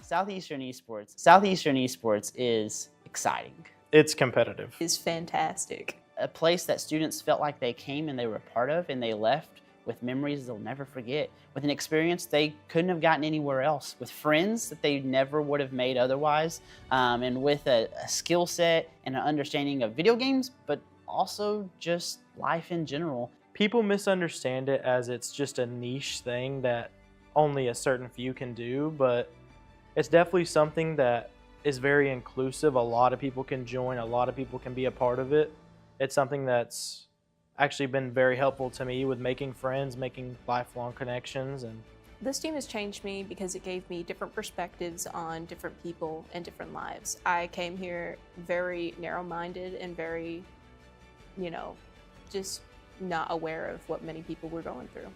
Southeastern esports is exciting. It's competitive. It's fantastic. A place that students felt like they came and they were a part of, and they left with memories they'll never forget, with an experience they couldn't have gotten anywhere else, with friends that they never would have made otherwise, and with a skill set and an understanding of video games, but also just life in general. People misunderstand it as it's just a niche thing that only a certain few can do, but it's definitely something that is very inclusive. A lot of people can join, a lot of people can be a part of it. It's something that's actually been very helpful to me with making friends, making lifelong connections. And this team has changed me because it gave me different perspectives on different people and different lives. I came here very narrow-minded and very, just not aware of what many people were going through.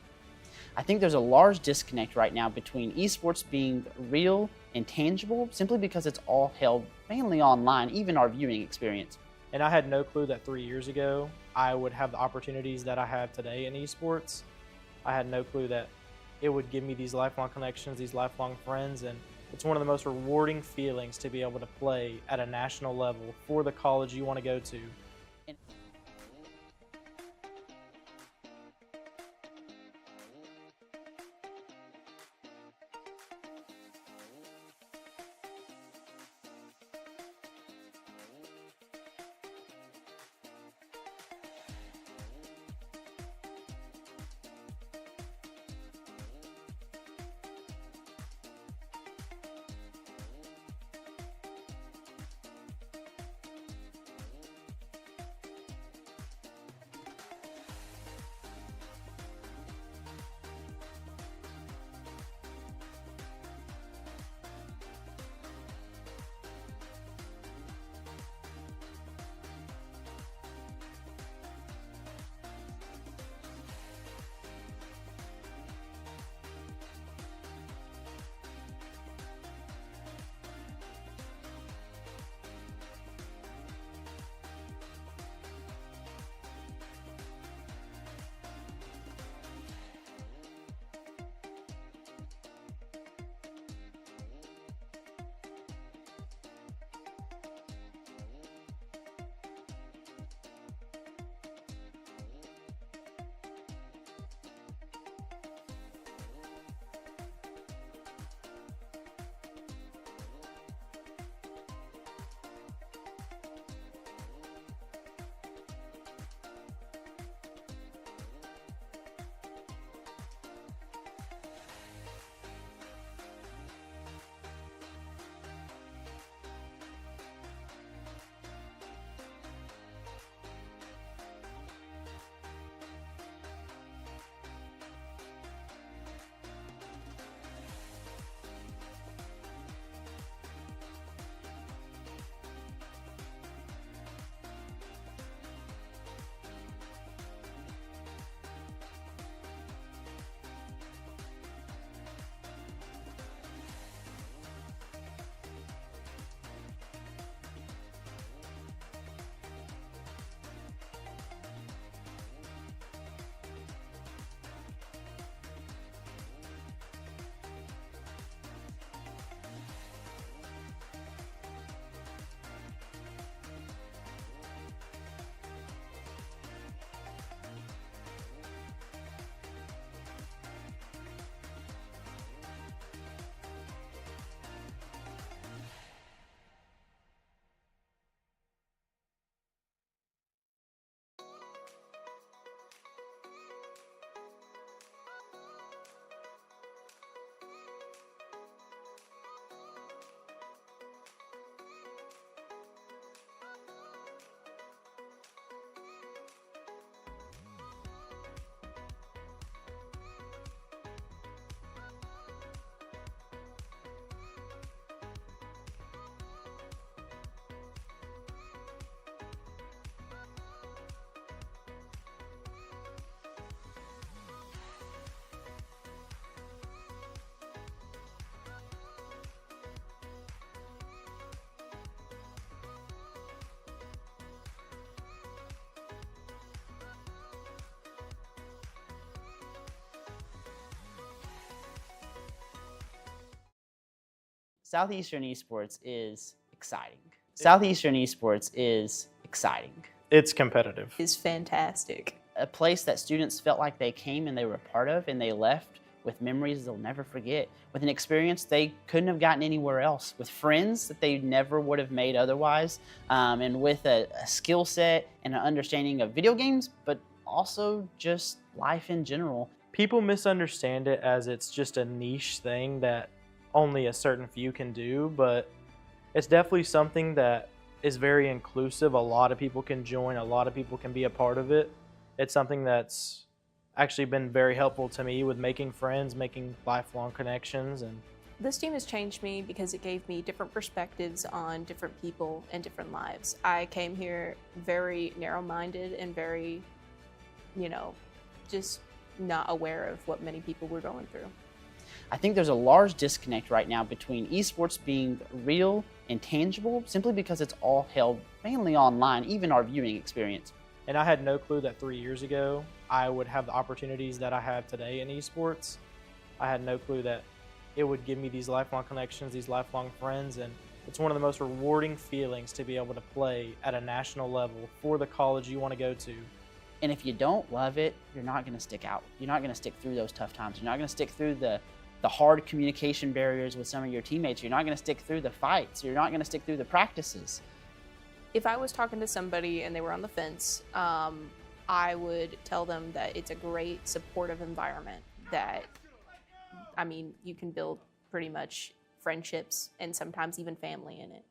I think there's a large disconnect right now between esports being real and tangible simply because it's all held mainly online, even our viewing experience. And I had no clue that 3 years ago I would have the opportunities that I have today in esports. I had no clue that it would give me these lifelong connections, these lifelong friends, and it's one of the most rewarding feelings to be able to play at a national level for the college you want to go to. Southeastern esports is exciting. Southeastern esports is exciting. It's competitive. Is fantastic. A place that students felt like they came and they were a part of, and they left with memories they'll never forget, with an experience they couldn't have gotten anywhere else, with friends that they never would have made otherwise, and with a skill set and an understanding of video games, but also just life in general. People misunderstand it as it's just a niche thing that only a certain few can do, but it's definitely something that is very inclusive. A lot of people can join, a lot of people can be a part of it. It's something that's actually been very helpful to me with making friends, making lifelong connections. And this team has changed me because it gave me different perspectives on different people and different lives. I came here very narrow-minded and very, just not aware of what many people were going through. I think there's a large disconnect right now between esports being real and tangible simply because it's all held mainly online, even our viewing experience. And I had no clue that 3 years ago I would have the opportunities that I have today in esports. I had no clue that it would give me these lifelong connections, these lifelong friends, and it's one of the most rewarding feelings to be able to play at a national level for the college you want to go to. And if you don't love it, you're not going to stick out. You're not going to stick through those tough times. You're not going to stick through the hard communication barriers with some of your teammates. You're not going to stick through the fights. You're not going to stick through the practices. If I was talking to somebody and they were on the fence, I would tell them that it's a great supportive environment that, you can build pretty much friendships and sometimes even family in it.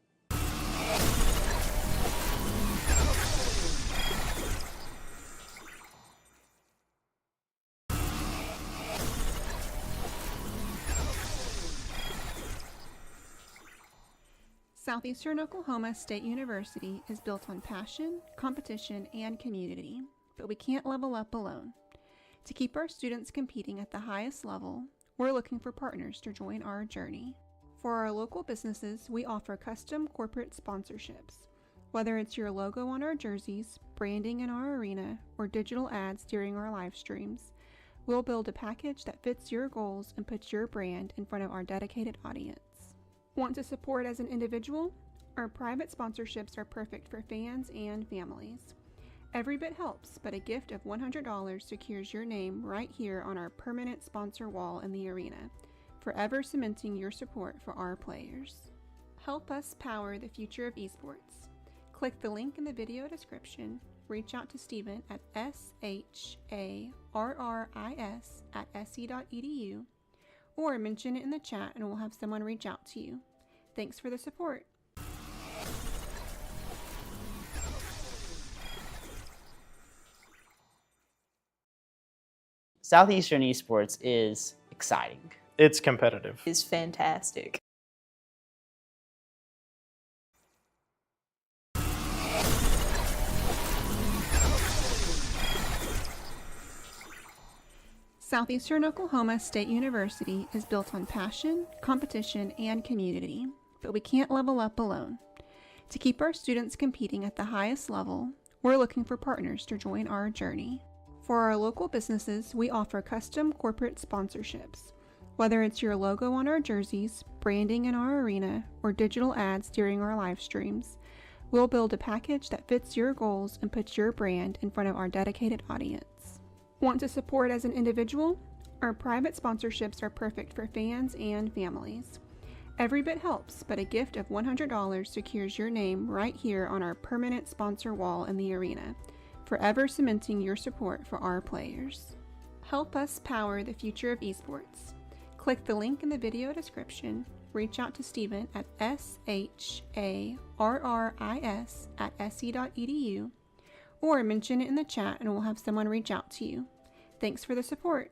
Southeastern Oklahoma State University is built on passion, competition, and community, but we can't level up alone. To keep our students competing at the highest level, we're looking for partners to join our journey. For our local businesses, we offer custom corporate sponsorships. Whether it's your logo on our jerseys, branding in our arena, or digital ads during our live streams, we'll build a package that fits your goals and puts your brand in front of our dedicated audience. Want to support as an individual? Our private sponsorships are perfect for fans and families. Every bit helps, but a gift of $100 secures your name right here on our permanent sponsor wall in the arena, forever cementing your support for our players. Help us power the future of esports. Click the link in the video description, reach out to Steven at sharris@se.edu, or mention it in the chat and we'll have someone reach out to you. Thanks for the support. Southeastern esports is exciting. It's competitive. Is fantastic. Southeastern Oklahoma State University is built on passion, competition, and community, but we can't level up alone. To keep our students competing at the highest level, we're looking for partners to join our journey. For our local businesses, we offer custom corporate sponsorships. Whether it's your logo on our jerseys, branding in our arena, or digital ads during our live streams, we'll build a package that fits your goals and puts your brand in front of our dedicated audience. Want to support as an individual? Our private sponsorships are perfect for fans and families. Every bit helps, but a gift of $100 secures your name right here on our permanent sponsor wall in the arena, forever cementing your support for our players. Help us power the future of esports. Click the link in the video description, reach out to Steven at sharris@se.edu, or mention it in the chat and we'll have someone reach out to you. Thanks for the support.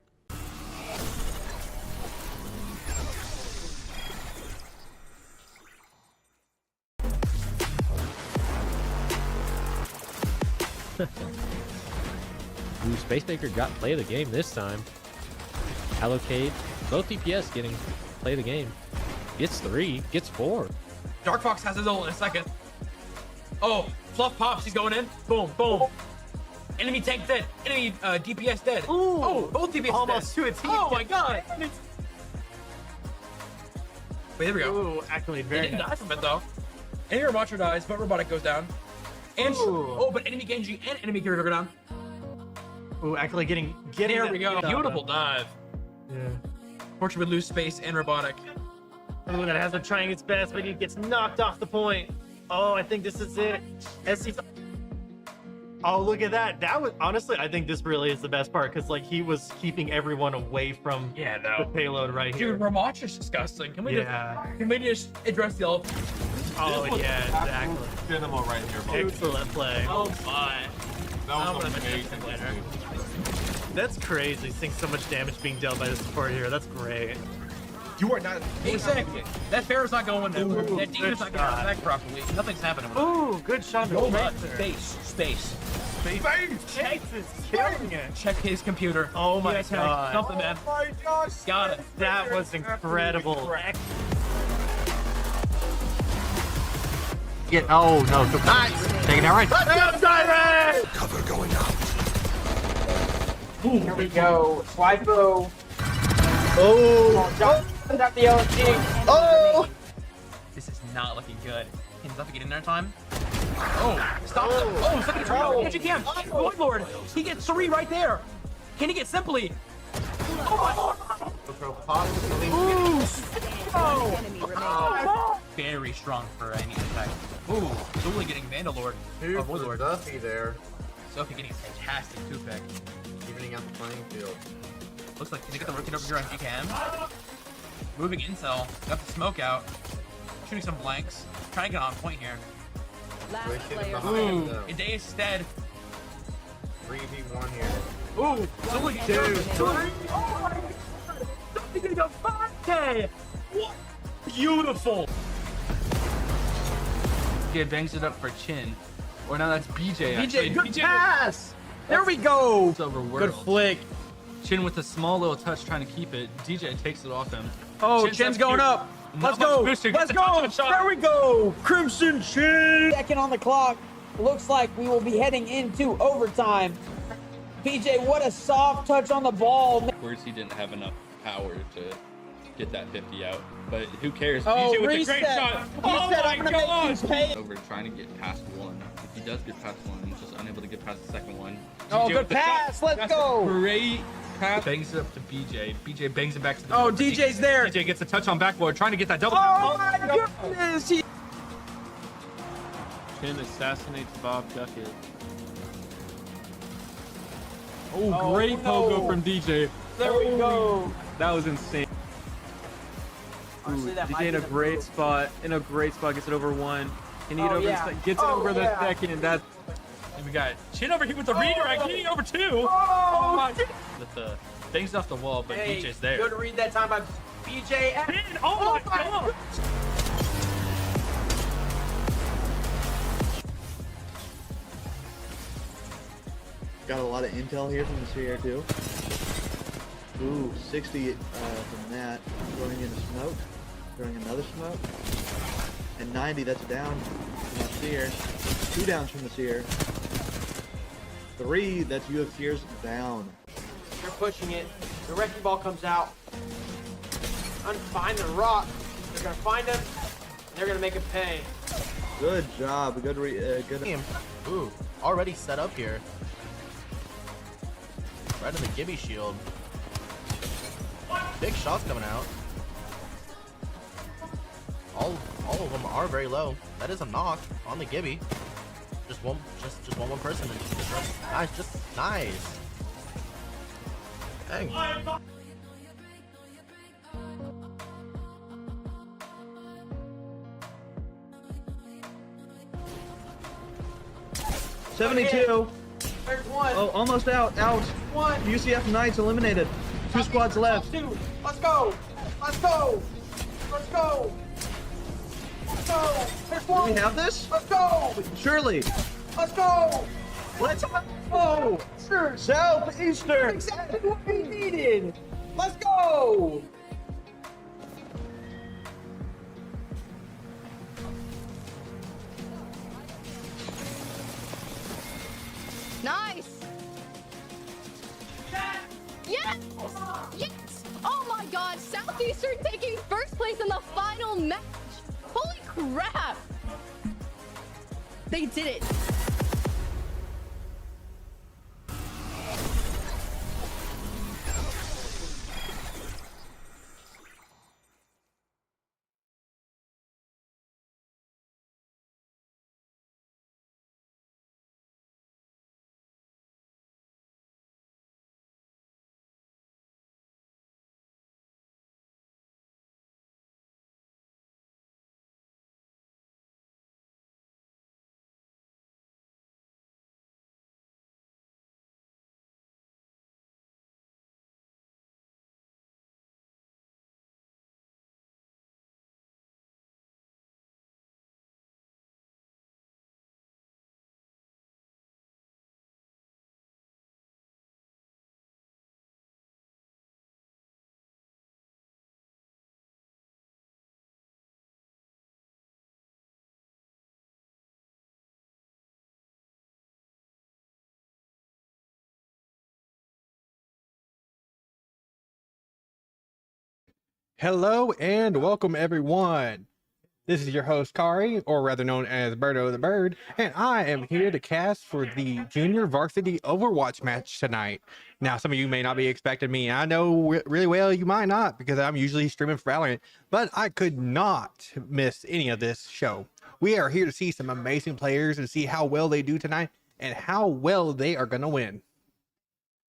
Ooh, Spacemaker got play of the game this time. Allocate, both DPS getting play of the game. Gets 3, gets 4. Dark Fox has his ult in a second. Oh, Fluff pops, he's going in. Boom, boom. Enemy tank dead. Enemy DPS dead. Ooh, oh, both DPS almost dead. to a team. Oh my god. Wait, there we go. Ooh, accolade, They very didn't nice. die from it though. Enemy Roboter dies, but Robotic goes down. And but enemy Genji and enemy Kirito go down. Ooh, accolade getting There that we go. down. Beautiful dive. Yeah. Fortunately, we lose space and Robotic. Ooh, that has been trying its best, but he gets knocked off the point. Oh, I think this is it. SC's. Oh, look at that. That was honestly, I think this really is the best part because like he was keeping everyone away from Yeah, the payload right here. Dude, Robotic is disgusting. Can we just address the elephant? Oh yeah, exactly. Cinema right here, bro. Excellent play. Oh my. That was amazing. That's crazy. Seeing so much damage being dealt by the support here. That's great. You are not. Hey, sick. That Pharaoh's not going nowhere. Ooh, That Demon's good not going to shot. attack properly. Nothing's happening with it. Ooh, good shot. Roll Right up. there. Space. Texas killing it. Check his computer. Oh my Yes, God. Something, man. Oh my gosh. Got it. That was incredible. Oh no, nice. Taking that right. Cover going out. Here we go. Swipo. Oh. Put up the OG. Oh. This is not looking good. Can Zuffy get in there in time? Oh, stop him. Oh, Zuffy gets 3. Yes, you can. Void Lord. He gets 3 right there. Can he get Simply? Very strong for any attack. Ooh, Zully getting Vandalord. Two Oh, for the Void Lord. Duffy there. Sophie getting a fantastic 2-pick. Evening out the playing field. Looks like, can they get the rookie over here on GKM? Moving intel. Got the smoke out. Shooting some blanks. Trying to get on point here. We're sitting Ooh, behind them. Idea's dead. 3v1 here. Ooh, Zully getting 3. Oh my god! Sophie getting a 5K! What? Beautiful! Yeah, bangs it up for Chin. Or now that's BJ. BJ, good pass! There we go! It's over Good world. flick. Chin with a small little touch trying to keep it. DJ takes it off him. Oh, Chin's Chin's going up. Let's go. Let's go. There we go. Crimson Chin. Second on the clock. Looks like we will be heading into overtime. PJ, what a soft touch on the ball. Words he didn't have enough power to get that 50 out, but who cares? Oh, DJ with a reset. great shot. He Oh said, my I'm gonna God. make you pay. Over trying to get past 1. If he does get past 1, he's just unable to get past the second one. Oh, DJ good with the shot. pass. Let's That's go. a great pass. Bangs it up to BJ. BJ bangs it back to the Oh, board. DJ's there. DJ gets a touch on backboard, trying to get that double. Oh my goodness. He Chin assassinates Bob Duckett. Oh, great pogo from DJ. There we go. That was insane. Honestly, that might DJ in be a the great move. spot. Gets it over 1. Can he Oh, get over yeah. gets it Oh, over the yeah. second, and that's. And we got Chin over here with the redirect, getting over 2. Oh, my! With the bangs off the wall, but Hey, DJ's there. good read that time by BJ. Chin, oh my God! Got a lot of intel here from the CR too. Ooh, 60 from that. Throwing in a smoke. Throwing another smoke. And 90, that's down from that Seer. 2 downs from the Seer. 3, that's UFCers down. They're pushing it. The wrecking ball comes out. Find the rock. They're gonna find him. They're gonna make him pay. Good job. Good. Ooh, already set up here. Right in the Gibby shield. Big shots coming out. All of them are very low. That is a knock on the Gibby. Just one person. And just nice. Dang. 72. There's one. Oh, almost out. One. UCF Knights eliminated. 2 squads left. 2. Let's go. Let's go. Let's go. Let's go. There's Do one. we have this? Let's go. Surely. Let's go. Let's Oh, sure. Southeastern. Exactly what we needed. Let's go. Nice. Yes. Yes. Oh my God. Southeastern taking first place in the final match. Holy crap! They did it. Hello and welcome everyone. This is your host Kari, or rather known as Birdo the Bird, and I am here to cast for the Junior Varsity Overwatch match tonight. Now, some of you may not be expecting me. I know really well you might not, because I'm usually streaming for Valorant, but I could not miss any of this show. We are here to see some amazing players and see how well they do tonight and how well they are going to win.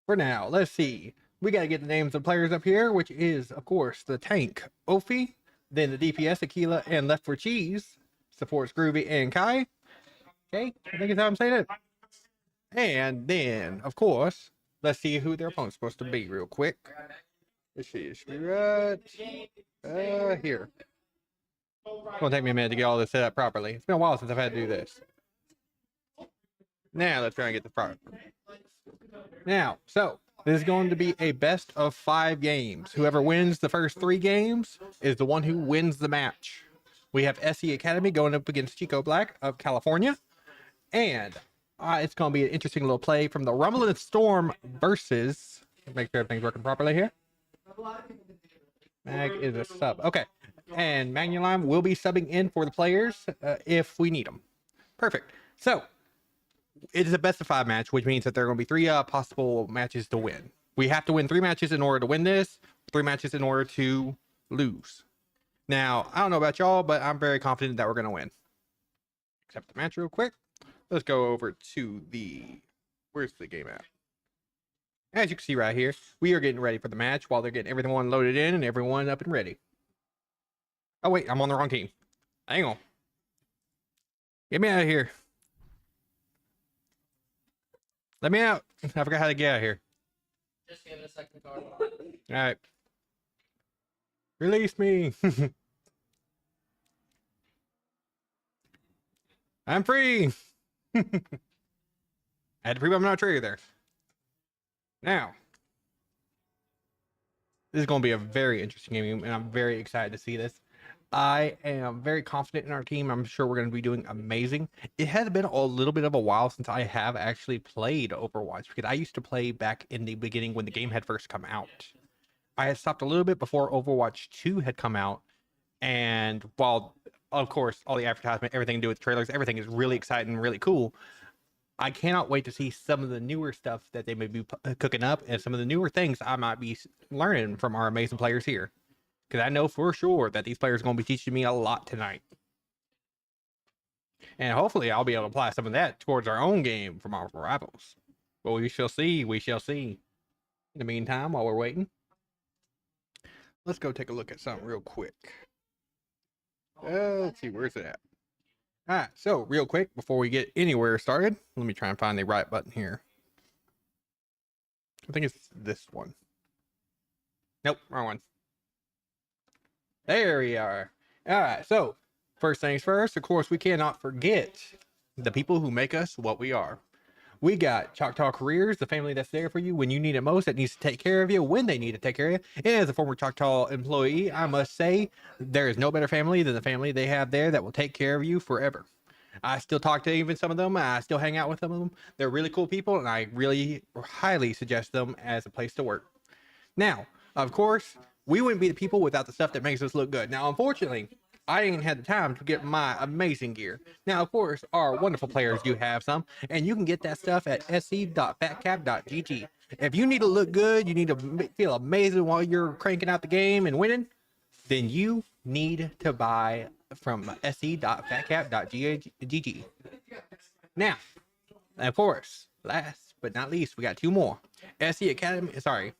For now, let's see. We got to get the names of players up here, which is, of course, the tank, Ophi, then the DPS, Aquila, and Left for Cheese, supports Groovy and Kai. Okay, I think that's how I'm saying it. And then, of course, let's see who their opponent's supposed to be real quick. Let's see, it should be right here. It's going to take me a minute to get all this set up properly. It's been a while since I've had to do this. Now, let's try and get this product. Now, so this is going to be a best of 5 games. Whoever wins the first 3 games is the one who wins the match. We have SE Academy going up against Chico Black of California. And it's going to be an interesting little play from the Rumble and Storm versus... Make sure everything's working properly here. Mag is a sub. Okay. And Magnulime will be subbing in for the players if we need them. Perfect. So, it is a best of 5 match, which means that there are going to be 3 possible matches to win. We have to win 3 matches in order to win this, 3 matches in order to lose. Now, I don't know about y'all, but I'm very confident that we're going to win. Accept the match real quick. Let's go over to the... Where's the game at? As you can see right here, we are getting ready for the match while they're getting everyone loaded in and everyone up and ready. Oh, wait, I'm on the wrong team. Hang on. Get me out of here. Let me out. I forgot how to get out of here. Just give it a second, Carl. All right. Release me. I'm free. I had to prove I'm not a traitor there. Now, this is going to be a very interesting game, and I'm very excited to see this. I am very confident in our team. I'm sure we're going to be doing amazing. It has been a little bit of a while since I have actually played Overwatch, because I used to play back in the beginning when the game had first come out. I had stopped a little bit before Overwatch 2 had come out, and while, of course, all the advertisement, everything to do with trailers, everything is really exciting and really cool, I cannot wait to see some of the newer stuff that they may be cooking up and some of the newer things I might be learning from our amazing players here. Because I know for sure that these players are going to be teaching me a lot tonight. And hopefully I'll be able to apply some of that towards our own game from our rivals. But we shall see. We shall see. In the meantime, while we're waiting, let's go take a look at something real quick. Let's see. Where's it at? All right. So real quick, before we get anywhere started, let me try and find the right button here. I think it's this one. Nope. Wrong one. There we are. All right, so first things first, of course, we cannot forget the people who make us what we are. We got Choctaw Careers, the family that's there for you when you need it most, that needs to take care of you when they need to take care of you. And as a former Choctaw employee, I must say there is no better family than the family they have there that will take care of you forever. I still talk to even some of them. I still hang out with some of them. They're really cool people, and I really highly suggest them as a place to work. Now, of course, We wouldn't be the people without the stuff that makes us look good. Now, unfortunately, I ain't had the time to get my amazing gear. Now, of course, our wonderful players do have some, and you can get that stuff at sc.fatcap.gg. If you need to look good, you need to feel amazing while you're cranking out the game and winning, then you need to buy from sc.fatcap.gg. Now, of course, last but not least, we got two more. SC Academy, sorry.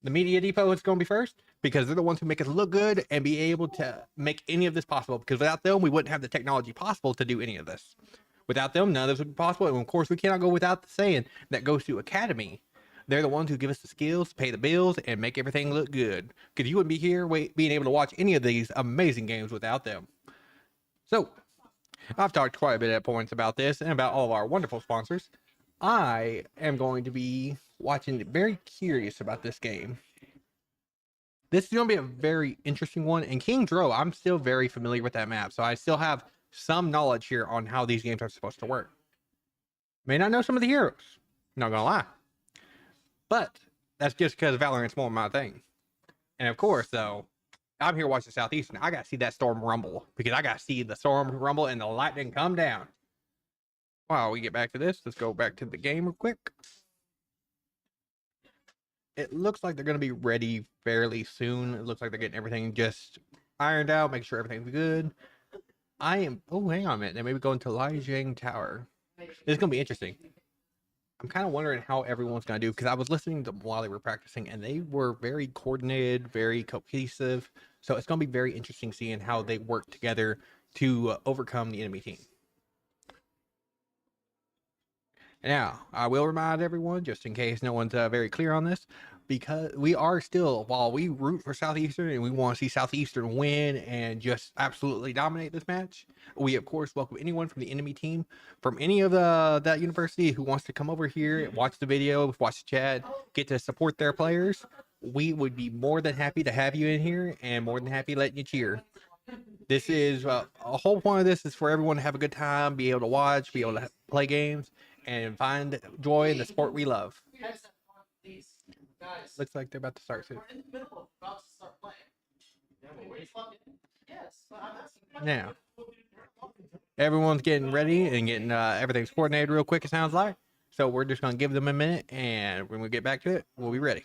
The Media Depot is going to be first because they're the ones who make us look good and be able to make any of this possible. Because without them, we wouldn't have the technology possible to do any of this. Without them, none of this would be possible. And of course, we cannot go without the saying that goes to Academy. They're the ones who give us the skills, pay the bills, and make everything look good. Because you wouldn't be here being able to watch any of these amazing games without them. So, I've talked quite a bit at points about this and about all of our wonderful sponsors. I am going to be watching, very curious about this game. This is going to be a very interesting one. And King's Row, I'm still very familiar with that map. So I still have some knowledge here on how these games are supposed to work. May not know some of the heroes. Not going to lie. But that's just because Valorant's more my thing. And of course, though, I'm here watching Southeastern. I got to see that storm rumble. Because I got to see the storm rumble and the lightning come down. While we get back to this, let's go back to the game real quick. It looks like they're going to be ready fairly soon. It looks like they're getting everything just ironed out, making sure everything's good. Oh, hang on a minute. They may be going to Lijiang Tower. This is going to be interesting. I'm kind of wondering how everyone's going to do, because I was listening to them while they were practicing, and they were very coordinated, very cohesive. So it's going to be very interesting seeing how they work together to overcome the enemy team. Now, I will remind everyone, just in case no one's very clear on this, because we are still, while we root for Southeastern and we want to see Southeastern win and just absolutely dominate this match, we, of course, welcome anyone from the enemy team, from any of that university who wants to come over here, watch the video, watch the chat, get to support their players. We would be more than happy to have you in here and more than happy letting you cheer. This is, a whole point of this is for everyone to have a good time, be able to watch, be able to play games, and find joy in the sport we love. Looks like they're about to start soon. Now, everyone's getting ready and getting everything's coordinated real quick, it sounds like. So we're just going to give them a minute, and when we get back to it, we'll be ready.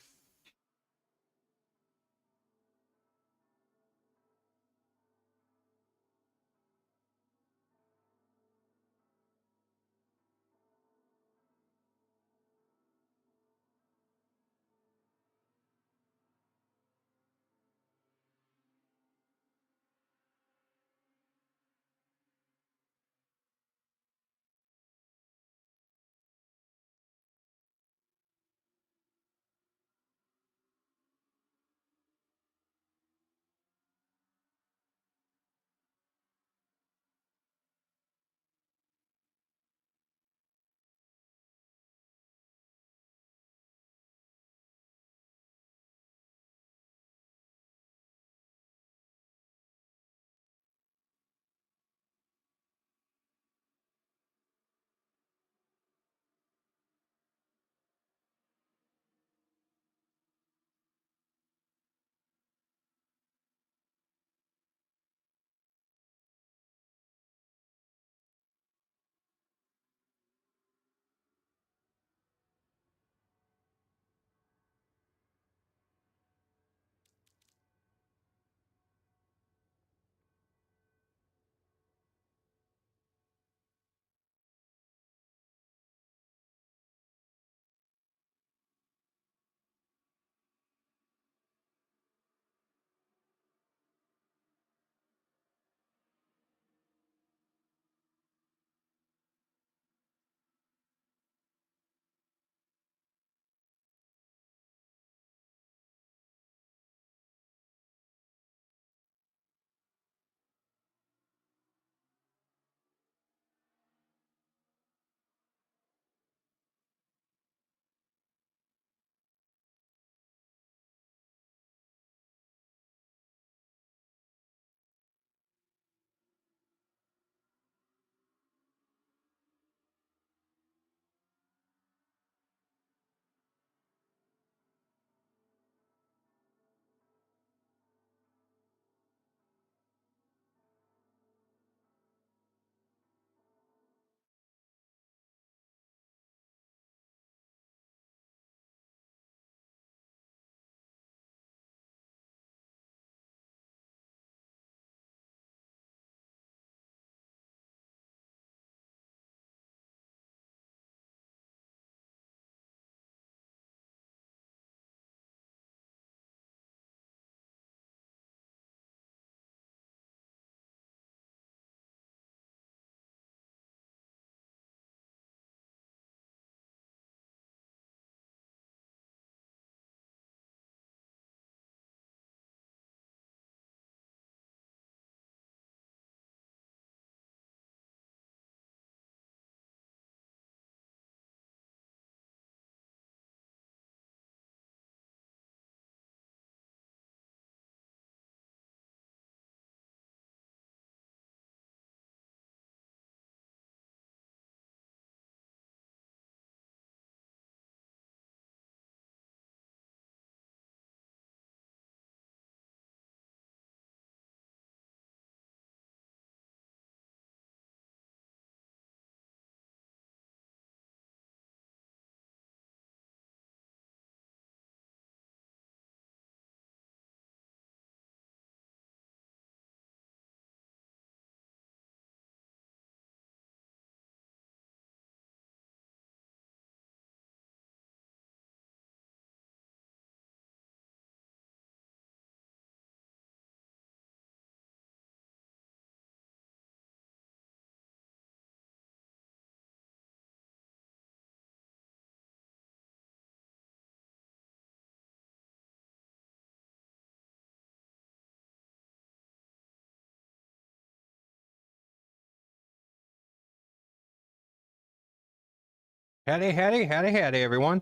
Howdy, everyone.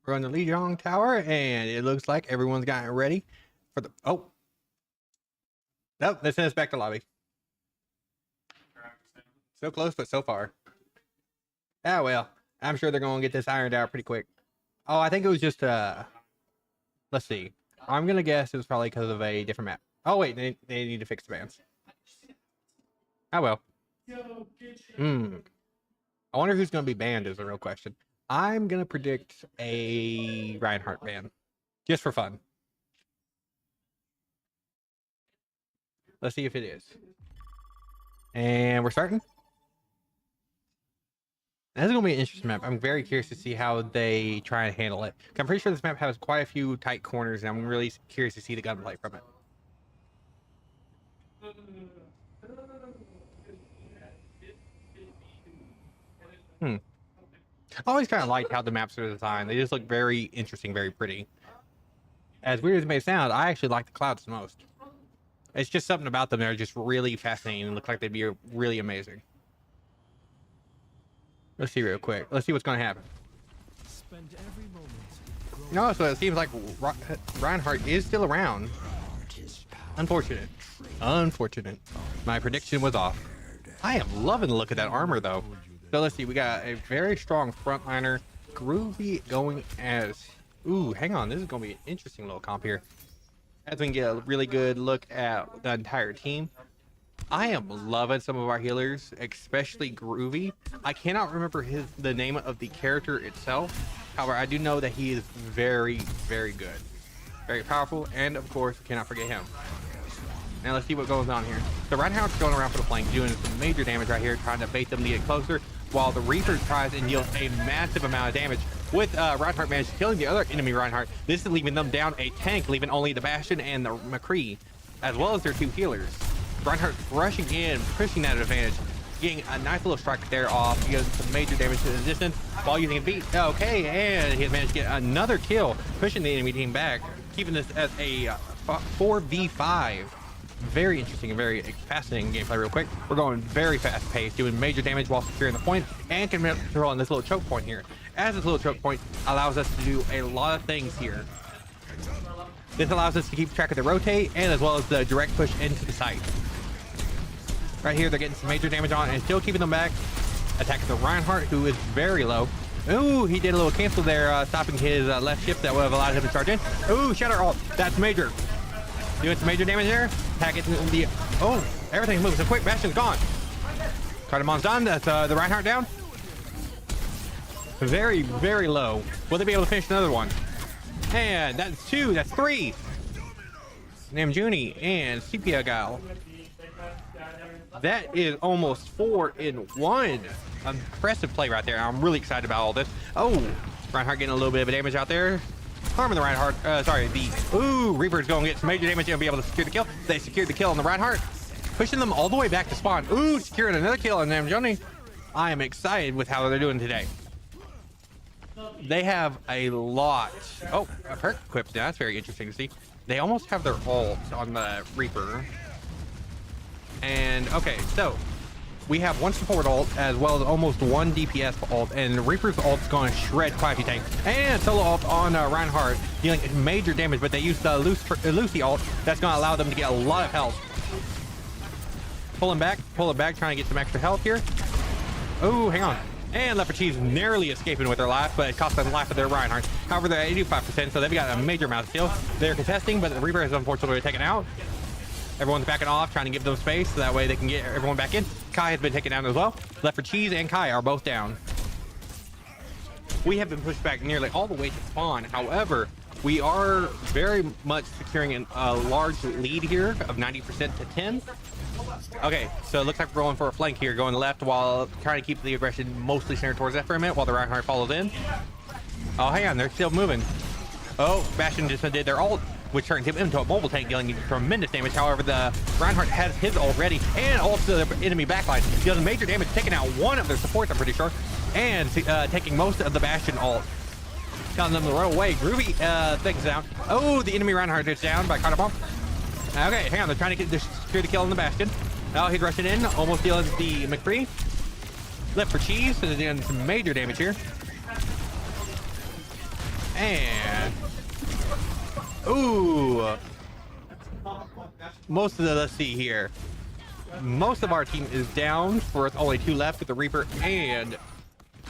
We're on the Lijiang Tower, and it looks like everyone's gotten ready for the... Oh. Nope, they sent us back to lobby. So close, but so far. Ah, well. I'm sure they're going to get this ironed out pretty quick. Oh, I think it was just, let's see. I'm going to guess it was probably because of a different map. Oh, wait, they need to fix the bans. Oh, well. I wonder who's going to be banned is the real question. I'm going to predict a Reinhardt ban. Just for fun. Let's see if it is. And we're starting. This is going to be an interesting map. I'm very curious to see how they try and handle it. I'm pretty sure this map has quite a few tight corners, and I'm really curious to see the gunplay from it. I always kind of liked how the maps are designed. They just look very interesting, very pretty. As weird as it may sound, I actually like the clouds the most. It's just something about them that are just really fascinating and look like they'd be really amazing. Let's see real quick. Let's see what's going to happen. No, so it seems like Reinhardt is still around. Unfortunate. My prediction was off. I am loving the look of that armor, though. So let's see. We got a very strong frontliner. Groovy going as... Ooh, hang on. This is going to be an interesting little comp here. As we can get a really good look at the entire team. I am loving some of our healers, especially Groovy. I cannot remember the name of the character itself. However, I do know that he is very, very good. Very powerful, and of course, we cannot forget him. Now let's see what goes on here. So Reinhardt's going around for the flank, doing some major damage right here, trying to bait them to get closer, while the Reaper tries and yields a massive amount of damage. With Reinhardt managed killing the other enemy Reinhardt, this is leaving them down a tank, leaving only the Bastion and the McCree, as well as their two healers. Reinhardt rushing in, pushing that advantage, getting a nice little strike there off, getting some major damage to the distance while using a beat. Okay, and he has managed to get another kill, pushing the enemy team back, keeping this as a 4v5. Very interesting and very fascinating gameplay real quick. We're going very fast paced, doing major damage while securing the point and controlling this little choke point here. As this little choke point allows us to do a lot of things here. This allows us to keep track of the rotate and as well as the direct push into the site. Right here, they're getting some major damage on and still keeping them back. Attacking the Reinhardt, who is very low. Ooh, he did a little cancel there, stopping his left shift that would have allowed him to charge in. Ooh, shatter ult. That's major. Doing some major damage there. Attack it in the... Oh, everything's moving so quick. Bastion's gone. Cardamon's done. That's the Reinhardt down. Very, very low. Will they be able to finish another one? And that's 2. That's 3. Namjooni and Sepia Gal. That is almost 4 in 1. Impressive play right there. I'm really excited about all this. Oh, Reinhardt getting a little bit of damage out there. Harming the Reinhardt. Ooh, Reaper's going to get some major damage and be able to secure the kill. They secured the kill on the Reinhardt. Pushing them all the way back to spawn. Ooh, securing another kill on Namjooni. I am excited with how they're doing today. They have a lot. Oh, a perk equipped. That's very interesting to see. They almost have their ult on the Reaper. And okay, so we have 1 support ult as well as almost 1 DPS ult, and the Reaper's ult's going to shred quite a few tanks. And solo ult on Reinhardt, dealing major damage, but they use the Lucy ult. That's going to allow them to get a lot of health. Pull him back, trying to get some extra health here. Oh, hang on. And Leopard Cheese narrowly escaping with their life, but it cost them the life of their Reinhardt. However, they're at 85%, so they've got a major amount of skill. They're contesting, but the Reaper is unfortunately taken out. Everyone's backing off, trying to give them space, so that way they can get everyone back in. Kai has been taken down as well. Leopard Cheese and Kai are both down. We have been pushed back nearly all the way to spawn. However, we are very much securing a large lead here of 90% to 10. Okay, so it looks like we're going for a flank here, going left while trying to keep the aggression mostly centered towards that for a minute while the Reinhardt follows in. Oh, hang on, they're still moving. Oh, Bastion just did their ult, which turned him into a mobile tank, dealing tremendous damage. However, the Reinhardt has his ult ready and ults to the enemy backline, dealing major damage, taking out one of their supports, I'm pretty sure, and taking most of the Bastion ult. Telling them to run away. Groovy things down. Oh, the enemy Reinhardt is down by Cardamom. Okay, hang on, they're trying to secure the kill on the Bastion. Oh, he's rushing in, almost dealing the McCree. Left for Cheese, so they're doing some major damage here. And ooh, most of the, let's see here, most of our team is down for only 2 left with the Reaper. And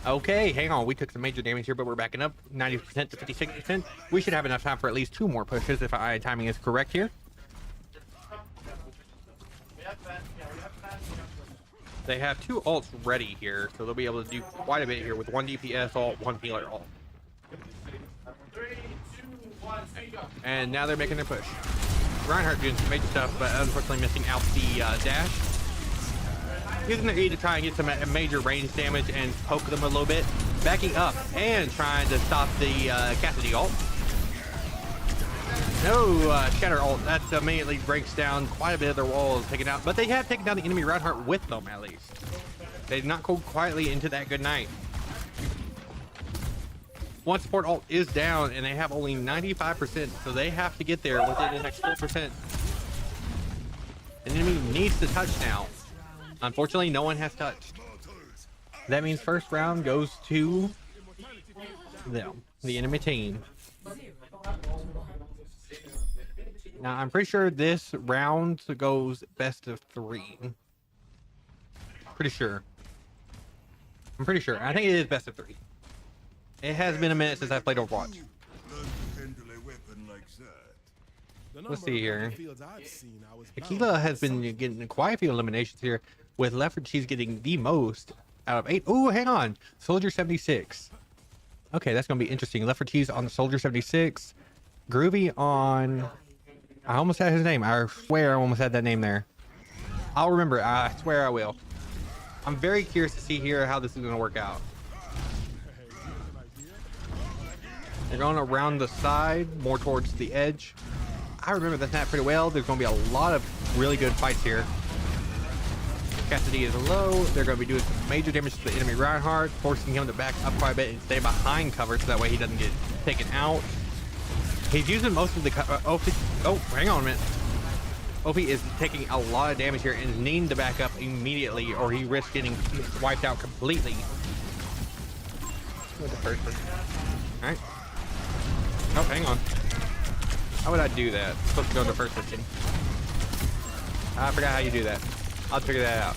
okay, hang on, we took some major damage here, but we're backing up 90% to 56%. We should have enough time for at least 2 more pushes if my timing is correct here. They have 2 ults ready here, so they'll be able to do quite a bit here with 1 DPS ult, 1 healer ult. And now they're making their push. Reinhardt doing some major stuff, but unfortunately missing out the dash. Using their E to try and get some major range damage and poke them a little bit. Backing up and trying to stop the Cassidy ult. No Shatter ult. That immediately breaks down quite a bit of their walls taken out. But they have taken down the enemy Reinhardt with them at least. They did not go quietly into that good night. One support ult is down and they have only 95%, so they have to get there within the next 4%. An enemy needs to touch now. Unfortunately, no one has touched. That means first round goes to them, the enemy team. Now, I'm pretty sure this round goes best of 3. Pretty sure. I'm pretty sure. I think it is best of 3. It has been a minute since I played Overwatch. Let's see here. Aquila has been getting quite a few eliminations here, with Lefford she's getting the most out of 8. Oh, hang on. Soldier 76. Okay, that's going to be interesting. Lefford Cheese on the Soldier 76. Groovy on... I almost had his name. I swear I almost had that name there. I'll remember it. I swear I will. I'm very curious to see here how this is going to work out. They're going around the side, more towards the edge. I remember that map pretty well. There's going to be a lot of really good fights here. Cassidy is low. They're going to be doing some major damage to the enemy Reinhardt, forcing him to back up quite a bit and stay behind cover so that way he doesn't get taken out. He's using most of the... oh, hang on a minute. Opie is taking a lot of damage here and is needing to back up immediately or he risks getting wiped out completely. With the first person. Alright. Oh, hang on. How would I do that? I'm supposed to go into first person. I forgot how you do that. I'll figure that out.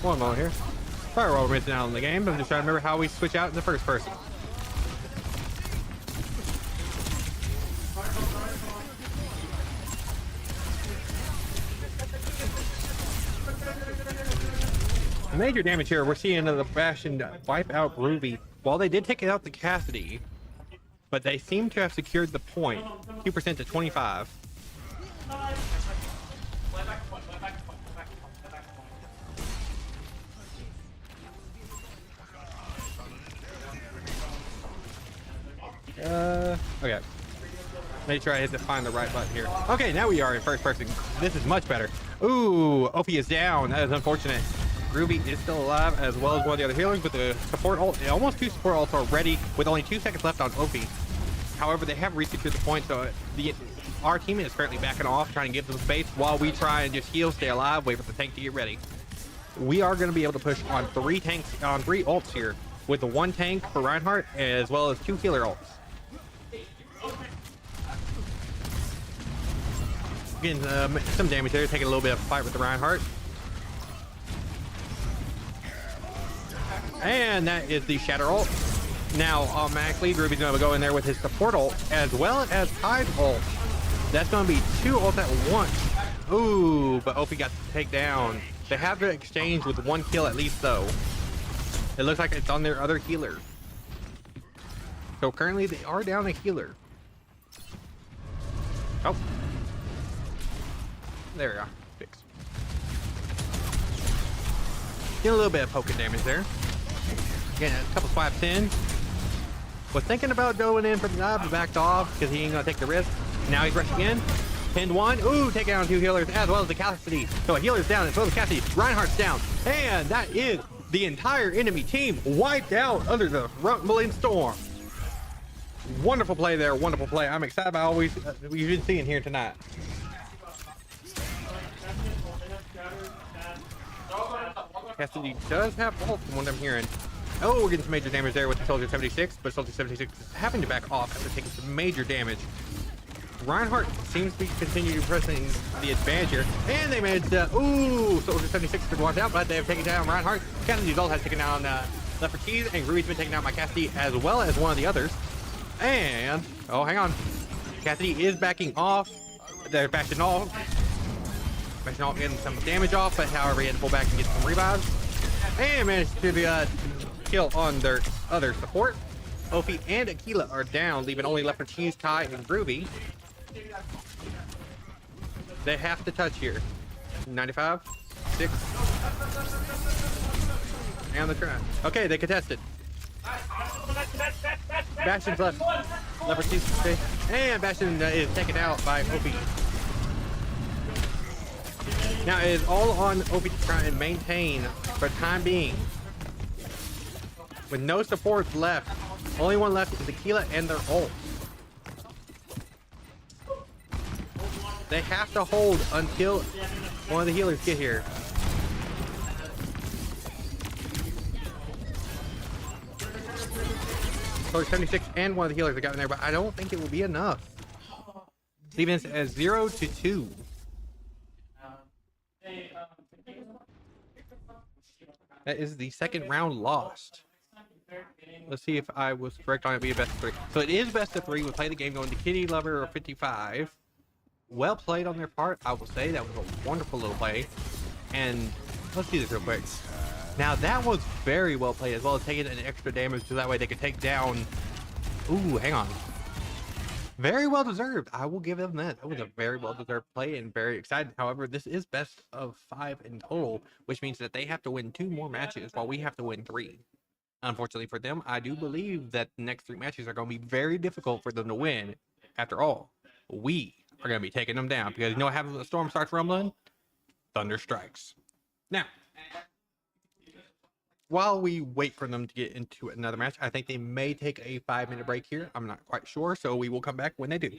One moment here. Firewall we're missing out on the game, but I'm just trying to remember how we switch out in the first person. Major damage here. We're seeing the Bastion wipe out Ruby. While they did take it out to Cassidy, but they seem to have secured the point. 2% to 25. Okay. Make sure I hit to find the right button here. Okay, now we are in first person. This is much better. Ooh, Opie is down. That is unfortunate. Ruby is still alive, as well as one of the other healers, but the support ult, almost 2 support ults are ready with only 2 seconds left on Opie. However, they have resecured the point, so our team is currently backing off, trying to give them space while we try and just heal, stay alive, wait for the tank to get ready. We are going to be able to push on 3 tanks, on 3 ults here, with the 1 tank for Reinhardt, as well as 2 healer ults. Getting some damage there, taking a little bit of a fight with the Reinhardt. And that is the Shatter ult. Now, automatically, Ruby's going to go in there with his support ult, as well as Tide ult. That's going to be 2 ults at once. Ooh, but Opie got to take down. They have to exchange with 1 kill at least, though. It looks like it's on their other healer. So currently, they are down a healer. Oh. There we go. Fixed. Getting a little bit of poking damage there. Getting a couple swipes in. Was thinking about going in for the dive, but backed off because he ain't gonna take the risk. Now he's rushing in. Pinned 1. Ooh, taking down 2 healers as well as the Cassidy. So a healer's down as well as Cassidy. Reinhardt's down. And that is the entire enemy team wiped out under the rumbling storm. Wonderful play there. Wonderful play. I'm excited about all we've been seeing here tonight. Cassidy does have ult from what I'm hearing. Oh, we're getting some major damage there with the Soldier 76, but Soldier 76 is having to back off after taking some major damage. Reinhardt seems to be continuing pressing the advantage here, and they managed to, ooh, Soldier 76 could watch out, but they have taken down Reinhardt. Cassidy's ult has taken down Left 4 Keys, and Ruby's been taken down by Cassidy as well as one of the others. And, oh, hang on. Cassidy is backing off. They're backing off. Backing off, getting some damage off, but however, he had to pull back and get some revives. And managed to kill on their other support. Opie and Aquila are down, leaving only Left 4 Keys, Kai, and Groovy. They have to touch here. 95, 6. And the try. Okay, they contested. Bastion's left. Left 4 Keys, okay. And Bastion is taken out by Opie. Now it is all on Opie to try and maintain for the time being. With no supports left. Only one left is Aquila and their ult. They have to hold until one of the healers get here. So 76 and one of the healers have gotten there, but I don't think it will be enough. Leaving us at 0-2. That is the second round lost. Let's see if I was correct on it being best of 3. So it is best of 3. We'll play the game going to Kitty Lover 55. Well played on their part, I will say. That was a wonderful little play. And let's do this real quick. Now that was very well played, as well as taking an extra damage so that way they could take down. Ooh, hang on. Very well deserved. I will give them that. That was a very well deserved play and very excited. However, this is best of 5 in total, which means that they have to win 2 more matches while we have to win 3. Unfortunately for them, I do believe that the next 3 matches are going to be very difficult for them to win. After all, we are going to be taking them down because you know what happens when the storm starts rumbling? Thunder strikes. Now, while we wait for them to get into another match, I think they may take a 5-minute break here. I'm not quite sure, so we will come back when they do.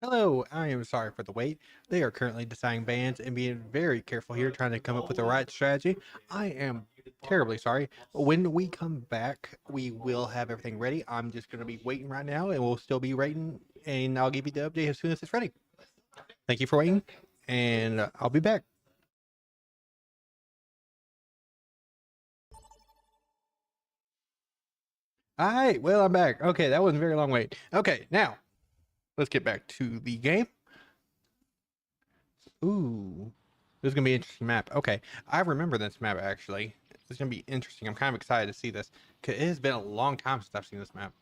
Hello, I am sorry for the wait. They are currently deciding bans and being very careful here, trying to come up with the right strategy. I am terribly sorry. When we come back, we will have everything ready. I'm just going to be waiting right now, and we'll still be waiting, and I'll give you the update as soon as it's ready. Thank you for waiting, and I'll be back. Alright, well, I'm back. Okay, that wasn't a very long wait. Okay, now, let's get back to the game. Ooh, this is going to be an interesting map. Okay, I remember this map, actually. It's going to be interesting. I'm kind of excited to see this, because it has been a long time since I've seen this map.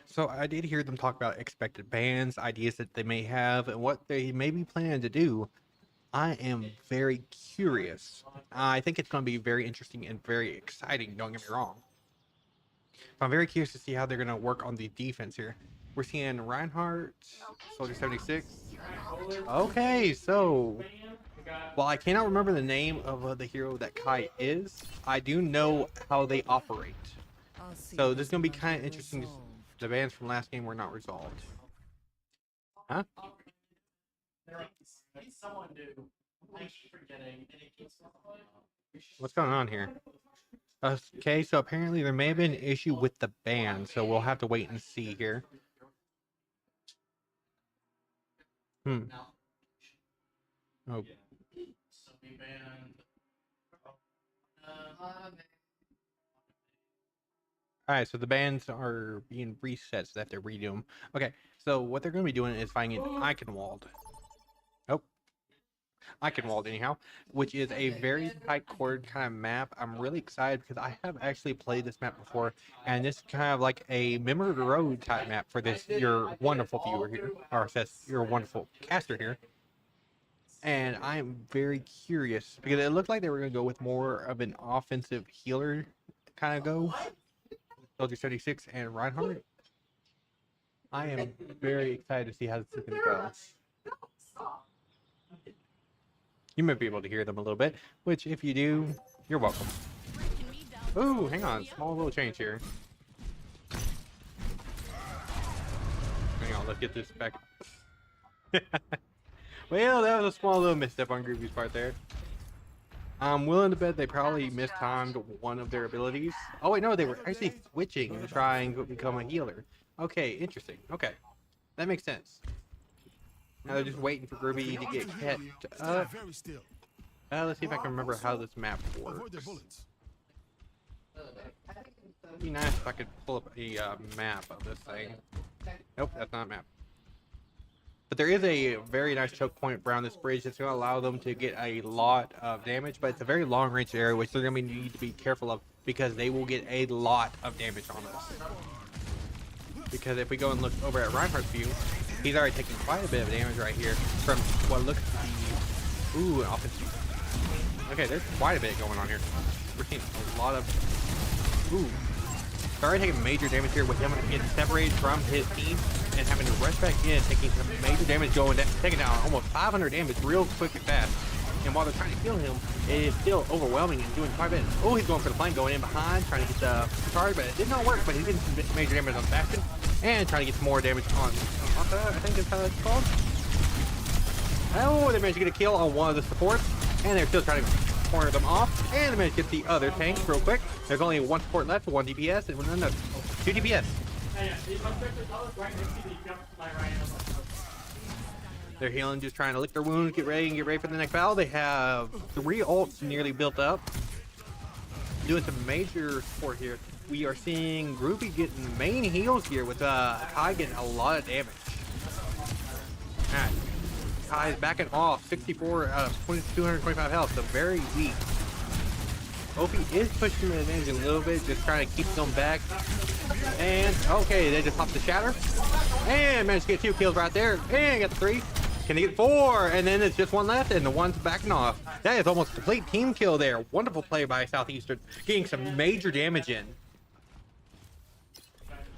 So I did hear them talk about expected bans, ideas that they may have, and what they may be planning to do. I am very curious. I think it's going to be very interesting and very exciting, don't get me wrong. I'm very curious to see how they're going to work on the defense here. We're seeing Reinhardt, Soldier 76. Okay, so while I cannot remember the name of the hero that Kai is, I do know how they operate. So this is going to be kind of interesting. The bans from last game were not resolved. Huh? What's going on here? Okay, so apparently there may have been an issue with the ban, so we'll have to wait and see here. Oh. Alright, so the bans are being reset, so they have to redo them. Okay, so what they're going to be doing is finding Eichenwald. Oh. Eichenwald, anyhow, which is a very tight cord kind of map. I'm really excited because I have actually played this map before, and this is kind of like a Memory Road type map for this, your wonderful viewer here, or says your wonderful caster here. And I am very curious because it looked like they were going to go with more of an offensive healer kind of go. Soldier 76 and Reinhardt. I am very excited to see how this is going to go. You might be able to hear them a little bit, which if you do, you're welcome. Ooh, hang on, small little change here. Hang on, let's get this back. Well, that was a small little misstep on Groovy's part there. I'm willing to bet they probably mistimed one of their abilities. Oh wait, no, they were actually switching to try and become a healer. Okay, interesting. Okay, that makes sense. Now they're just waiting for Groovy to get catched up. Let's see if I can remember how this map works. It'd be nice if I could pull up a map of this thing. Nope, that's not a map. But there is a very nice choke point around this bridge that's going to allow them to get a lot of damage, but it's a very long range area, which they're going to need to be careful of because they will get a lot of damage on us. Because if we go and look over at Reinhardt's view, he's already taking quite a bit of damage right here from what looks to be, ooh, an offensive. Okay, there's quite a bit going on here. We're seeing a lot of, ooh. They're already taking major damage here with him getting separated from his team and having to rush back in, taking some major damage, taking down almost 500 damage real quick and fast. And while they're trying to kill him, it is still overwhelming and doing quite a bit. Oh, he's going for the flank, going in behind, trying to get the charge, but it did not work. But he's getting some major damage on Bastion and trying to get some more damage on Mata, I think is how that's called. Oh, they managed to get a kill on one of the supports, and they're still trying to corner them off, and they managed to get the other tank real quick. There's only one support left, one DPS, and no, 2 DPS. They're healing, just trying to lick their wounds, get ready for the next battle. They have 3 ults nearly built up. Doing some major support here. We are seeing Groovy getting main heals here with Kai getting a lot of damage. Alright. Kai is backing off, 64 out of 225 health, so very weak. Opie is pushing the advantage a little bit, just trying to keep them back. And, okay, they just popped the shatter. And managed to get 2 kills right there. And got the 3. Can they get 4? And then it's just 1 left, and the 1's backing off. That is almost a complete team kill there. Wonderful play by Southeastern, getting some major damage in.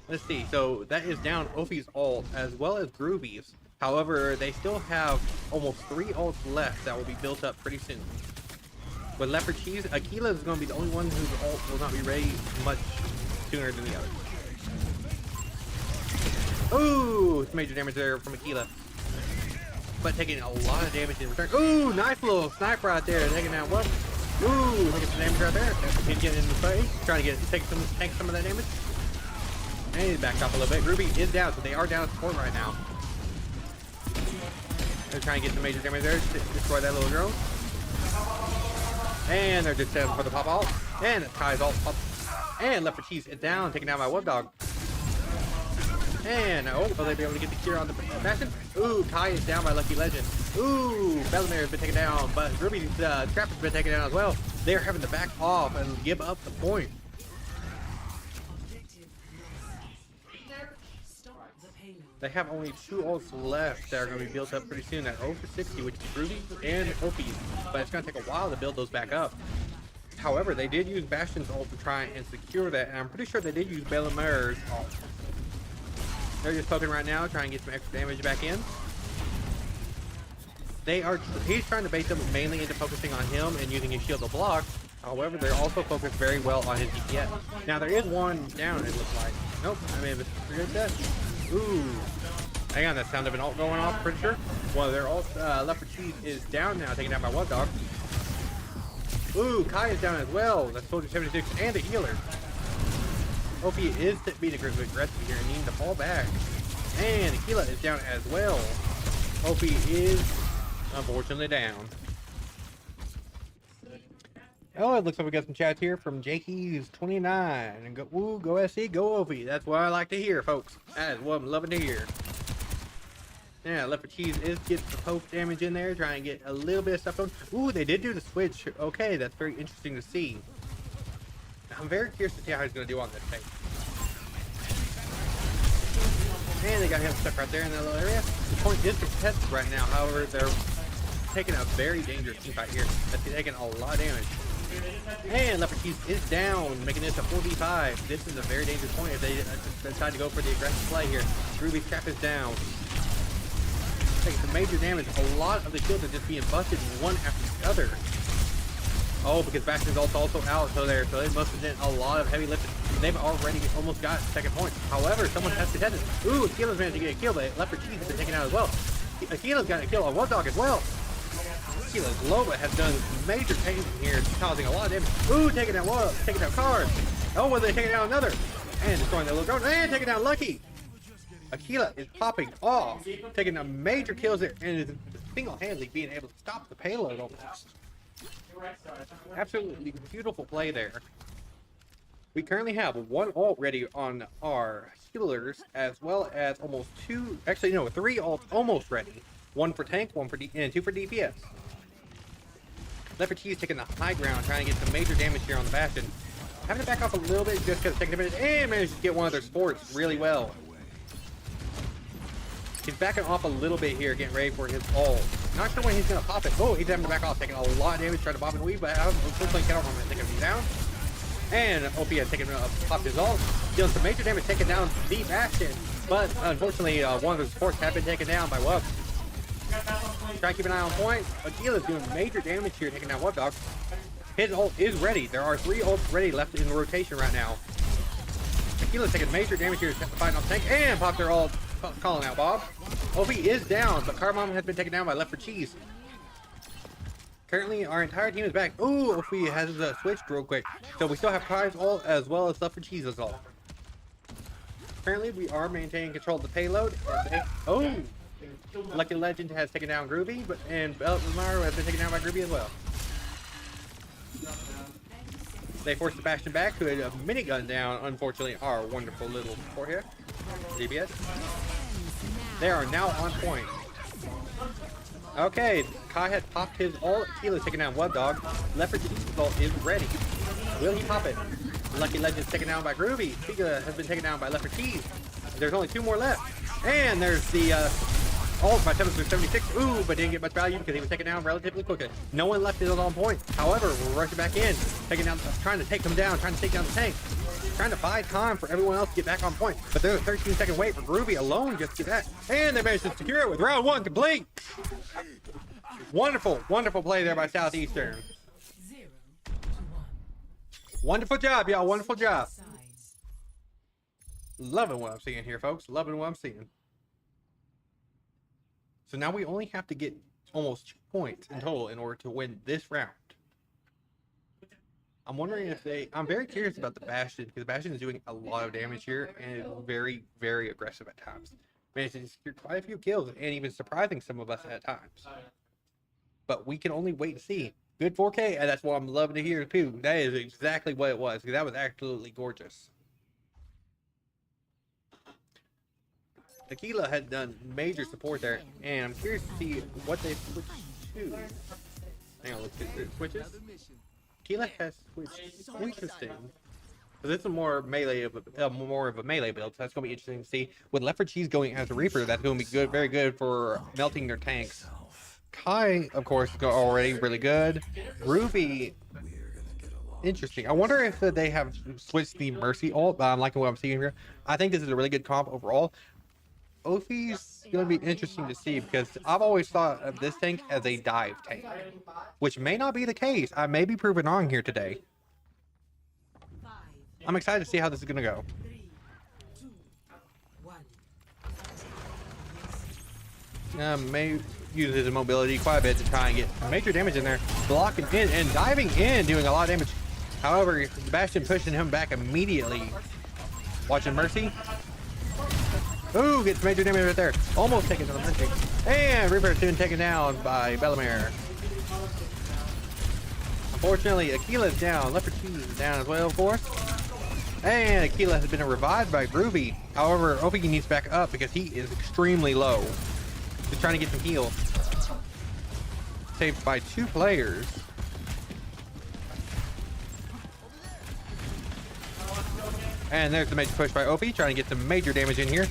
Let's see, so that is down Opie's ult, as well as Groovy's. However, they still have almost 3 ults left that will be built up pretty soon. With Leopard Cheese, Aquila is going to be the only one whose ult will not be ready much sooner than the others. Ooh, some major damage there from Aquila. But taking a lot of damage in return. Ooh, nice little sniper out there, taking down what? Ooh, look at the damage right there. He's getting in the face, trying to tank some of that damage. And he's backed off a little bit. Ruby is down, so they are down support right now. They're trying to get some major damage there to destroy that little drone. And they're just setting for the pop ult. And it's Kai's ult. And Left 4 Cheese is down, taken down by Wub Dog. And will they be able to get the cure on the Bastion? Ooh, Kai is down by Lucky Legend. Ooh, Bellamere has been taken down, but Ruby's trap has been taken down as well. They're having to back off and give up the point. They have only 2 ults left that are going to be built up pretty soon. That 0 for 60, which is Ruby and Opie's, but it's going to take a while to build those back up. However, they did use Bastion's ult to try and secure that, and I'm pretty sure they did use Bellamere's ult. They're just poking right now, trying to get some extra damage back in. He's trying to bait them mainly into focusing on him and using his shield to block. However, they're also focused very well on his DPS. Now, there is one down, it looks like. Nope, I may have forget that. Ooh. Hang on, that sound of an ult going off, pretty sure. Well, their ult, Left 4 Cheese is down now, taken down by Wub Dog. Ooh, Kai is down as well. That's Soldier 76 and the healer. Opie is being aggressive here and needing to fall back. And Aquila is down as well. Opie is unfortunately down. Oh, it looks like we got some chats here from Jakey's29. And go, ooh, go SC, go Opie. That's what I like to hear, folks. That is what I'm loving to hear. Yeah, Left 4 Cheese is getting the poke damage in there, trying to get a little bit of stuff on. Ooh, they did do the switch. Okay, that's very interesting to see. I'm very curious to see how he's going to do on this tape. And they got him stuck right there in that little area. The point is contested right now. However, they're taking a very dangerous team fight here. That's taking a lot of damage. And Left 4 Cheese is down, making this a 4v5. This is a very dangerous point if they decide to go for the aggressive play here. Ruby's trap is down. Taking some major damage. A lot of the shields are just being busted one after the other. Oh, because Bastion's also out, so they must have done a lot of heavy lifting. They've already almost got second point. However, someone has to test it. Ooh, Aquila's managed to get a kill, but Left 4 Cheese has been taken out as well. Aquila's got a kill on Wub Dog as well. Aquila's Loba has done major pain here, causing a lot of damage. Ooh, taking down Wub, taking down Card. Oh, well, they're taking down another. And destroying that little drone, and taking down Lucky. Aquila is popping off, taking a major kills there, and is single-handedly being able to stop the payload almost. Absolutely beautiful play there. We currently have 1 ult ready on our healers, as well as almost 3 ults almost ready. 1 for tank, 2 for DPS. Left 4 Cheese taking the high ground, trying to get some major damage here on the Bastion. Having to back off a little bit just because it's taking a minute, and managed to get one of their supports really well. He's backing off a little bit here, getting ready for his ult. Not sure when he's going to pop it. Oh, he's having to back off, taking a lot of damage, trying to bob and weave, but unfortunately can't on him. I think he's down. And OP has popped his ult, dealing some major damage, taking down the Bastion. But unfortunately, one of the supports have been taken down by Wub. Try to keep an eye on point. Aquila's doing major damage here, taking down Wub Dog. His ult is ready. There are 3 ults ready left in the rotation right now. Aquila's taking major damage here, fighting off tank, and popped their ult. Calling out Bob. OP is down, but Carbomb has been taken down by Left 4 Cheese. Currently, our entire team is back. Ooh, OP has switched real quick. So we still have Kai's ult as well as Left 4 Cheese's ult. Currently, we are maintaining control of the payload. Oh! Lucky Legend has taken down Groovy, and Bellamere has been taken down by Groovy as well. They forced the Bastion back, who had a minigun down, unfortunately, our wonderful little support here. DPS. They are now on point. Okay, Kai has popped his ult. Akila's taking down Wub Dog. Left 4 Cheese's ult is ready. Will he pop it? Lucky Legend's taken down by Groovy. Chica has been taken down by Left 4 Cheese. There's only 2 more left. And there's the ult by 76. Ooh, but didn't get much value because he was taken down relatively quickly. No one left is on point. However, we're rushing back in, trying to take him down, trying to take down the tank. Trying to buy time for everyone else to get back on point. But there's a 13-second wait for Groovy alone just to get back. And they managed to secure it with round 1 complete. Wonderful, wonderful play there by Southeastern. Wonderful job, y'all. Wonderful job. Loving what I'm seeing here, folks. Loving what I'm seeing. So now we only have to get almost 2 points in total in order to win this round. I'm wondering if I'm very curious about the Bastion, because Bastion is doing a lot of damage here and is very, very aggressive at times. Managed to secure quite a few kills and even surprising some of us at times. But we can only wait and see. Good 4K, and that's what I'm loving to hear too. That is exactly what it was, because that was absolutely gorgeous. Tequila had done major support there, and I'm curious to see what they switched to. Hang on, let's get the switches. Tequila has switched. Interesting. So this is more melee of a melee build, so that's gonna be interesting to see. With Leopard Cheese going as a Reaper, that's gonna be good, very good for melting their tanks. Kai, of course, is already really good. Ruby, interesting. I wonder if they have switched the Mercy ult, but I'm liking what I'm seeing here. I think this is a really good comp overall. Ophi's going to be interesting to see because I've always thought of this tank as a dive tank, which may not be the case. I may be proven wrong here today. I'm excited to see how this is going to go. May use his mobility quite a bit to try and get major damage in there, blocking in and diving in, doing a lot of damage. However, Bastion pushing him back immediately. Watching Mercy. Ooh, gets major damage right there. Almost taken to the Mercy. And Reaper soon taken down by Bellamere. Unfortunately, Aquila's down. Leopard Cheese is down as well, of course. And Aquila has been revived by Groovy. However, Ophi needs back up because he is extremely low. Just trying to get some heal. Saved by 2 players. And there's the major push by Ophi, trying to get some major damage in here.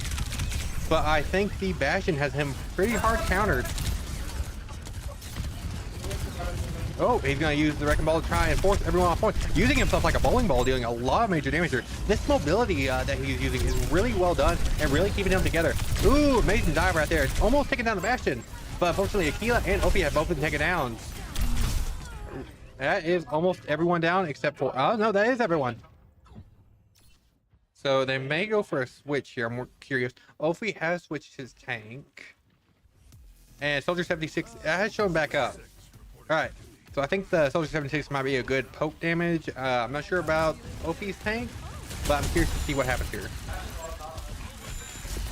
But I think the Bastion has him pretty hard countered. Oh, he's going to use the Wrecking Ball to try and force everyone off point. Using himself like a bowling ball, dealing a lot of major damage here. This mobility that he's using is really well done and really keeping them together. Ooh, amazing dive right there. It's almost taking down the Bastion. But unfortunately, Aquila and Ophi have both been taken down. That is almost everyone down except for... Oh, no, that is everyone. So they may go for a switch here. I'm more curious. Ophi has switched his tank. And Soldier 76 has shown back up. Alright. So I think the Soldier 76 might be a good poke damage. I'm not sure about Ophi's tank, but I'm curious to see what happens here.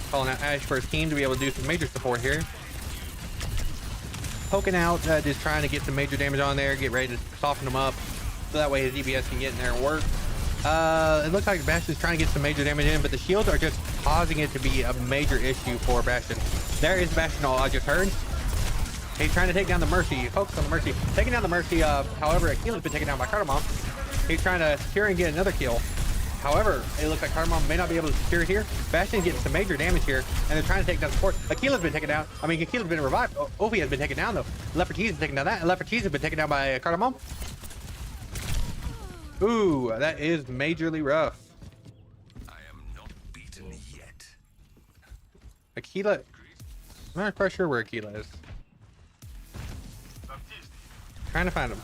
Calling out Ash for his team to be able to do some major support here. Poking out, just trying to get some major damage on there, get ready to soften him up, so that way his DPS can get in there and work. It looks like Bastion's trying to get some major damage in, but the shields are just causing it to be a major issue for Bastion. There is Bastion, all I just heard. He's trying to take down the Mercy. Focus on the Mercy. Taking down the Mercy. However, Aquila's been taken down by Cardamom. He's trying to secure and get another kill. However, it looks like Cardamom may not be able to secure it here. Bastion getting some major damage here, and they're trying to take down support. Aquila's been taken down. I mean, Aquila's been revived. Ophi has been taken down, though. Leopard Cheese has taken down that, and Leopard Cheese has been taken down by Cardamom. Ooh, that is majorly rough. I am not beaten yet. Aquila... I'm not quite sure where Aquila is. Trying to find him.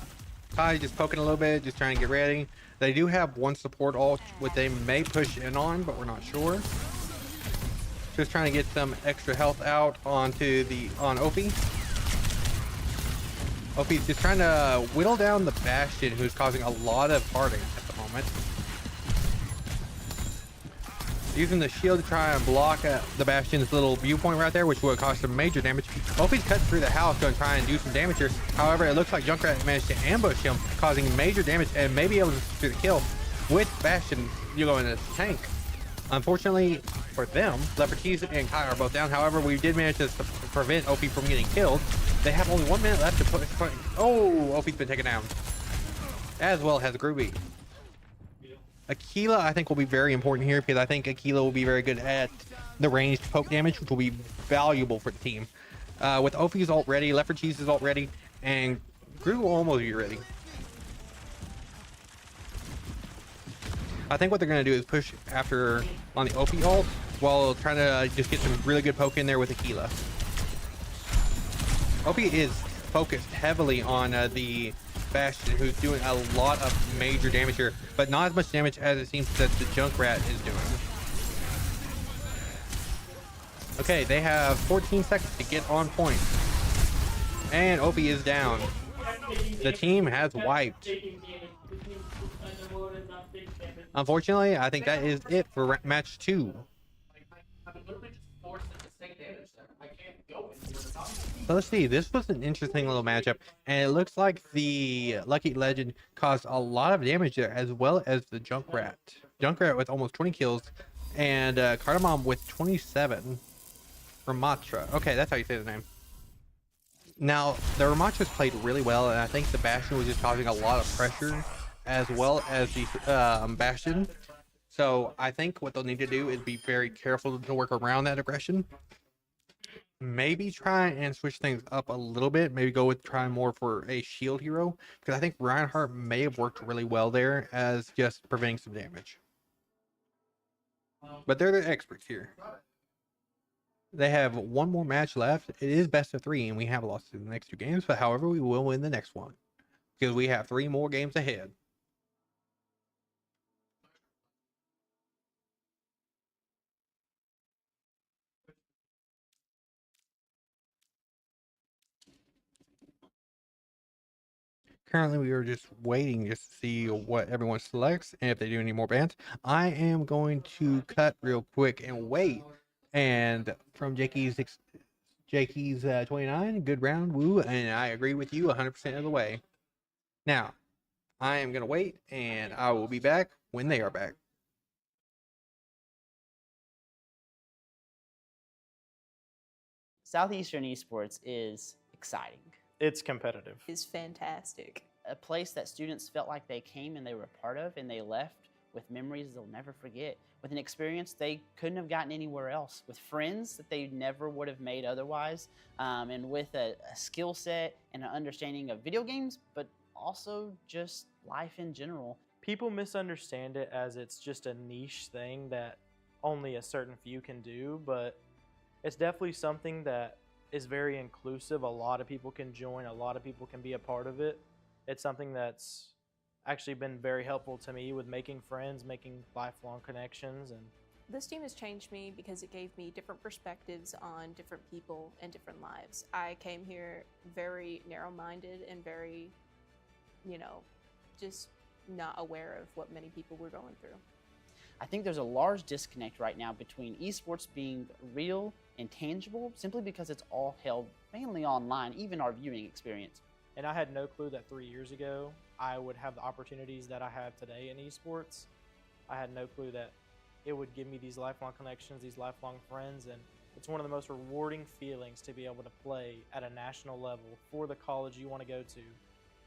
Kai just poking a little bit, just trying to get ready. They do have one support ult, what they may push in on, but we're not sure. Just trying to get some extra health out onto on Ophi. Ophi's just trying to whittle down the Bastion, who's causing a lot of heartache at the moment. Using the shield to try and block the Bastion's little viewpoint right there, which will cause some major damage. Ophi's cut through the house, going to try and do some damage here. However, it looks like Junkrat managed to ambush him, causing major damage, and may be able to secure the kill with Bastion going in the tank. Unfortunately for them, Leopard Cheese and Kai are both down. However, we did manage to prevent Ophi from getting killed. They have only 1 minute left to put... Oh, Ophi's been taken down. As well as Groovy. Aquila, I think, will be very important here because I think Aquila will be very good at the ranged poke damage, which will be valuable for the team. With Ophi's ult ready, Leopard Cheese's ult ready, and Groovy will almost be ready. I think what they're going to do is push after on the Ophi ult while trying to just get some really good poke in there with Aquila. Ophi is focused heavily on the Bastion, who's doing a lot of major damage here, but not as much damage as it seems that the Junkrat is doing. Okay, they have 14 seconds to get on point. And Opie is down. The team has wiped. Unfortunately, I think that is it for match 2. So let's see, this was an interesting little matchup, and it looks like the Lucky Legend caused a lot of damage there, as well as the Junkrat. Junkrat with almost 20 kills, and Cardamom with 27. Ramatra. Okay, that's how you say the name. Now, the Ramatras played really well, and I think the Bastion was just causing a lot of pressure, as well as the Bastion. So I think what they'll need to do is be very careful to work around that aggression. Maybe try and switch things up a little bit. Maybe go with try more for a shield hero, because I think Reinhardt may have worked really well there as just preventing some damage. But they're the experts here. They have one more match left. It is best of 3, and we have lost the next 2 games. But however, we will win the next one because we have 3 more games ahead. Currently, we are just waiting just to see what everyone selects and if they do any more bans. I am going to cut real quick and wait. And from Jakey's 29, good round, woo, and I agree with you 100% of the way. Now, I am going to wait, and I will be back when they are back. Southeastern Esports is exciting. It's competitive. Is fantastic. A place that students felt like they came and they were a part of, and they left with memories they'll never forget, with an experience they couldn't have gotten anywhere else, with friends that they never would have made otherwise, and with a skill set and an understanding of video games, but also just life in general. People misunderstand it as it's just a niche thing that only a certain few can do, but it's definitely something that is very inclusive. A lot of people can join, a lot of people can be a part of it. It's something that's actually been very helpful to me with making friends, making lifelong connections. And this team has changed me because it gave me different perspectives on different people and different lives. I came here very narrow-minded and very, just not aware of what many people were going through. I think there's a large disconnect right now between esports being real and tangible simply because it's all held mainly online, even our viewing experience. And I had no clue that 3 years ago I would have the opportunities that I have today in esports. I had no clue that it would give me these lifelong connections, these lifelong friends, and it's one of the most rewarding feelings to be able to play at a national level for the college you want to go to.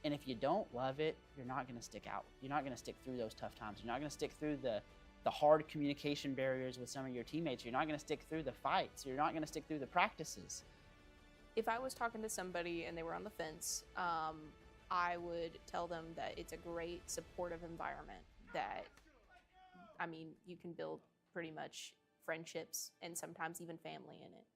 And if you don't love it, you're not going to stick out. You're not going to stick through those tough times. You're not going to stick through the hard communication barriers with some of your teammates. You're not going to stick through the fights. You're not going to stick through the practices. If I was talking to somebody and they were on the fence, I would tell them that it's a great supportive environment that, you can build pretty much friendships and sometimes even family in it.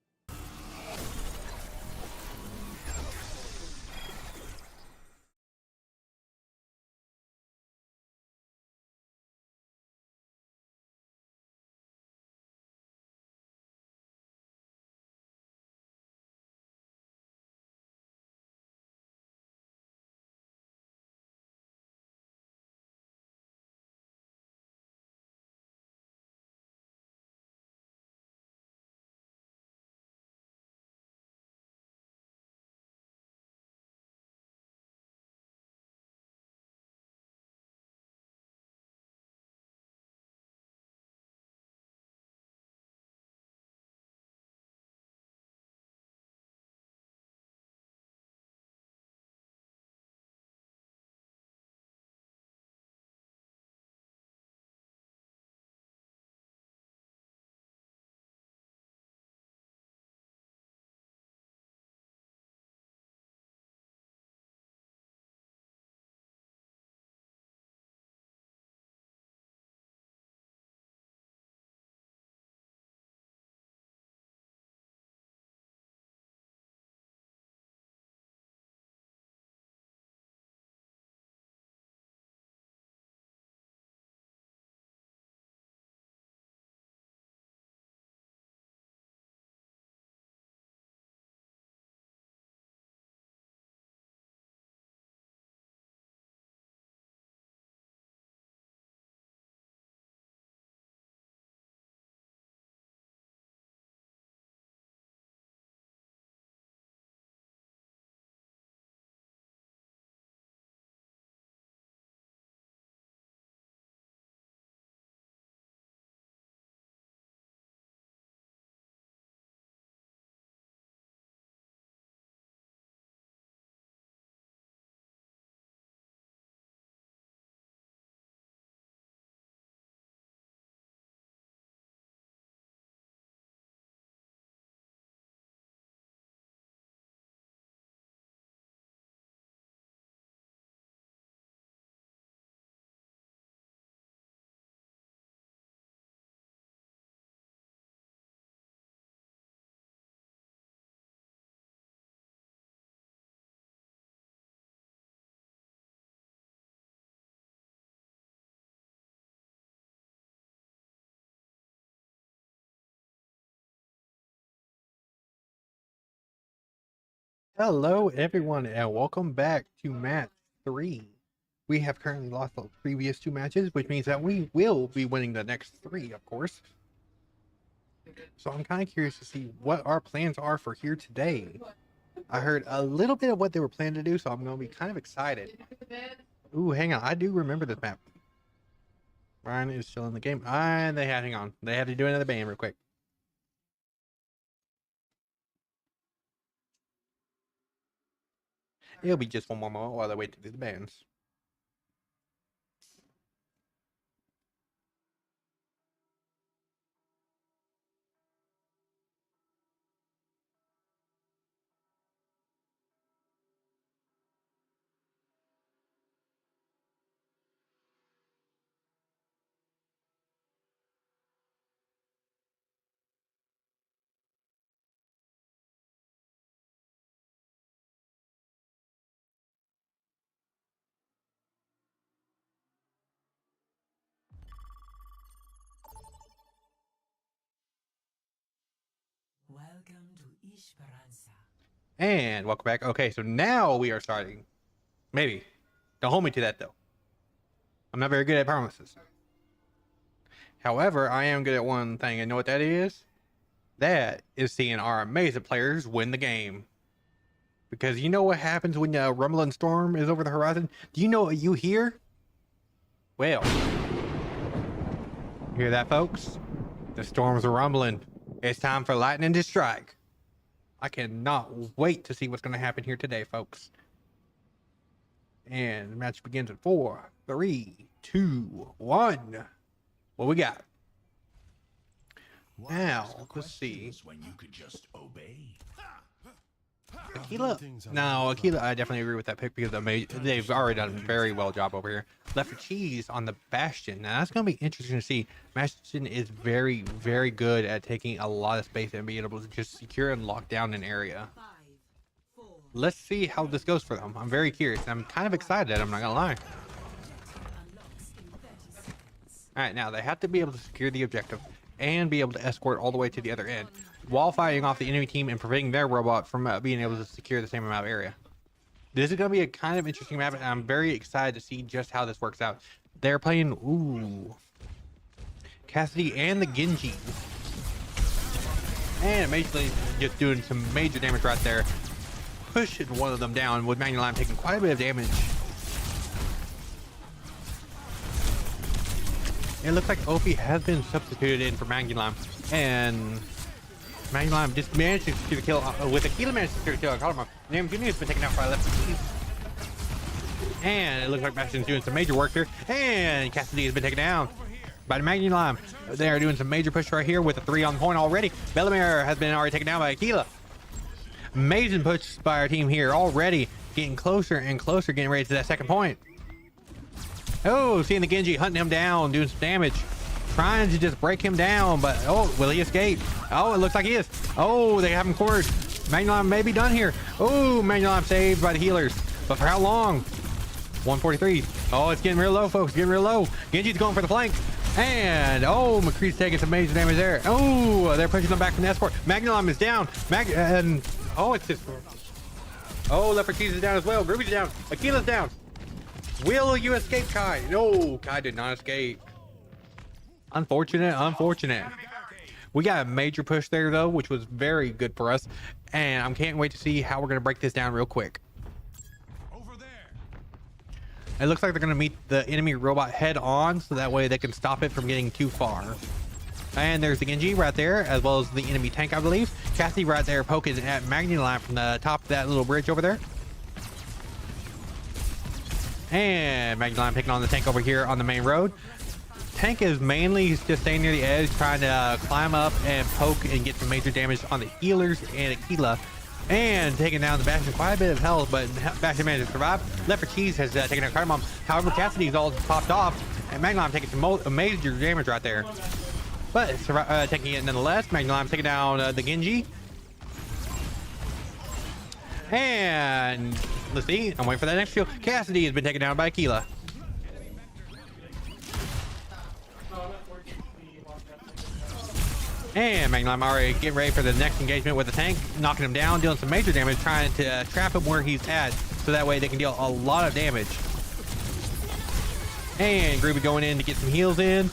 Hello, everyone, and welcome back to match 3. We have currently lost the previous 2 matches, which means that we will be winning the next 3, of course. So I'm kind of curious to see what our plans are for here today. I heard a little bit of what they were planning to do, so I'm going to be kind of excited. Ooh, hang on. I do remember this map. Ryan is still in the game. And hang on. They had to do another ban real quick. It'll be just one more moment while they wait to do the bans. Welcome to Esperanza. And welcome back. Okay, so now we are starting. Maybe. Don't hold me to that, though. I'm not very good at promises. However, I am good at one thing. And know what that is? That is seeing our amazing players win the game. Because you know what happens when a rumbling storm is over the horizon? Do you know what you hear? Well, hear that, folks? The storms are rumbling. It's time for lightning to strike. I cannot wait to see what's going to happen here today, folks. And the match begins in 4, 3, 2, 1. What we got? Now, let's see. When you could just obey. Aquila? No, Aquila, I definitely agree with that pick because they've already done a very well job over here. Left for Cheese on the Bastion. Now, that's going to be interesting to see. Bastion is very, very good at taking a lot of space and being able to just secure and lock down an area. Let's see how this goes for them. I'm very curious. I'm kind of excited, I'm not going to lie. Alright, now they have to be able to secure the objective and be able to escort all the way to the other end, while fighting off the enemy team and preventing their robot from being able to secure the same amount of area. This is going to be a kind of interesting map, and I'm very excited to see just how this works out. They're playing, ooh, Cassidy and the Genji. And basically just doing some major damage right there. Pushing one of them down with Manual Lime taking quite a bit of damage. It looks like Opie has been substituted in for Manual Lime, and Manual Lime just managed to secure the kill with Aquila managed to secure the kill. I called him up. Name Jimmy has been taken out by left. And it looks like Bastion's doing some major work here. And Cassidy has been taken down by the Manual Lime. They are doing some major push right here with a 3 on point already. Bellamere has been already taken down by Aquila. Amazing push by our team here already. Getting closer and closer, getting ready to that second point. Oh, seeing the Genji hunting him down, doing some damage. Trying to just break him down, but oh, will he escape? Oh, it looks like he is. Oh, they have him cornered. Manual Lime may be done here. Oh, Manual Lime saved by the healers. But for how long? 143. Oh, it's getting real low, folks. Getting real low. Genji's going for the flank. And oh, McCree's taking some major damage there. Oh, they're pushing them back from the escort. Manual Lime is down. Oh, it's just. Oh, Left for Cheese is down as well. Ruby's down. Aquila's down. Will you escape, Kai? No, Kai did not escape. Unfortunate, unfortunate. We got a major push there, though, which was very good for us. And I can't wait to see how we're going to break this down real quick. Over there. It looks like they're going to meet the enemy robot head on, so that way they can stop it from getting too far. And there's the Genji right there, as well as the enemy tank, I believe. Cassie right there poking at Manual Lime from the top of that little bridge over there. And Manual Lime taking on the tank over here on the main road. Tank is mainly just staying near the edge, trying to climb up and poke and get some major damage on the healers and Aquila. And taking down the Bastion, quite a bit of health, but Bastion managed to survive. Left for Cheese has taken out Cardamom. However, Cassidy's all popped off, and Manual Lime taking some major damage right there. But taking it nonetheless. Manual Lime taking down the Genji. And let's see, I'm waiting for that next kill. Cassidy has been taken down by Aquila. And Magnum already getting ready for the next engagement with the tank, knocking him down, dealing some major damage, trying to trap him where he's at, so that way they can deal a lot of damage. And Groovy going in to get some heals in.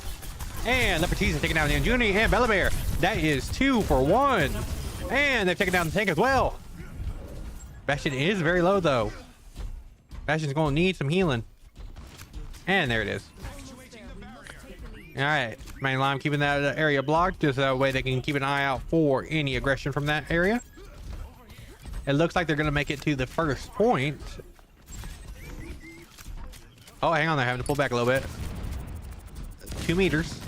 And Lepertise is taking down Namjoon and Bellabear. That is 2 for 1. And they've taken down the tank as well. Bastion is very low though. Bastion's going to need some healing. And there it is. All right, Main Lime keeping that area blocked, just that way they can keep an eye out for any aggression from that area. It looks like they're going to make it to the first point. Oh, hang on, they're having to pull back a little bit. 2 meters.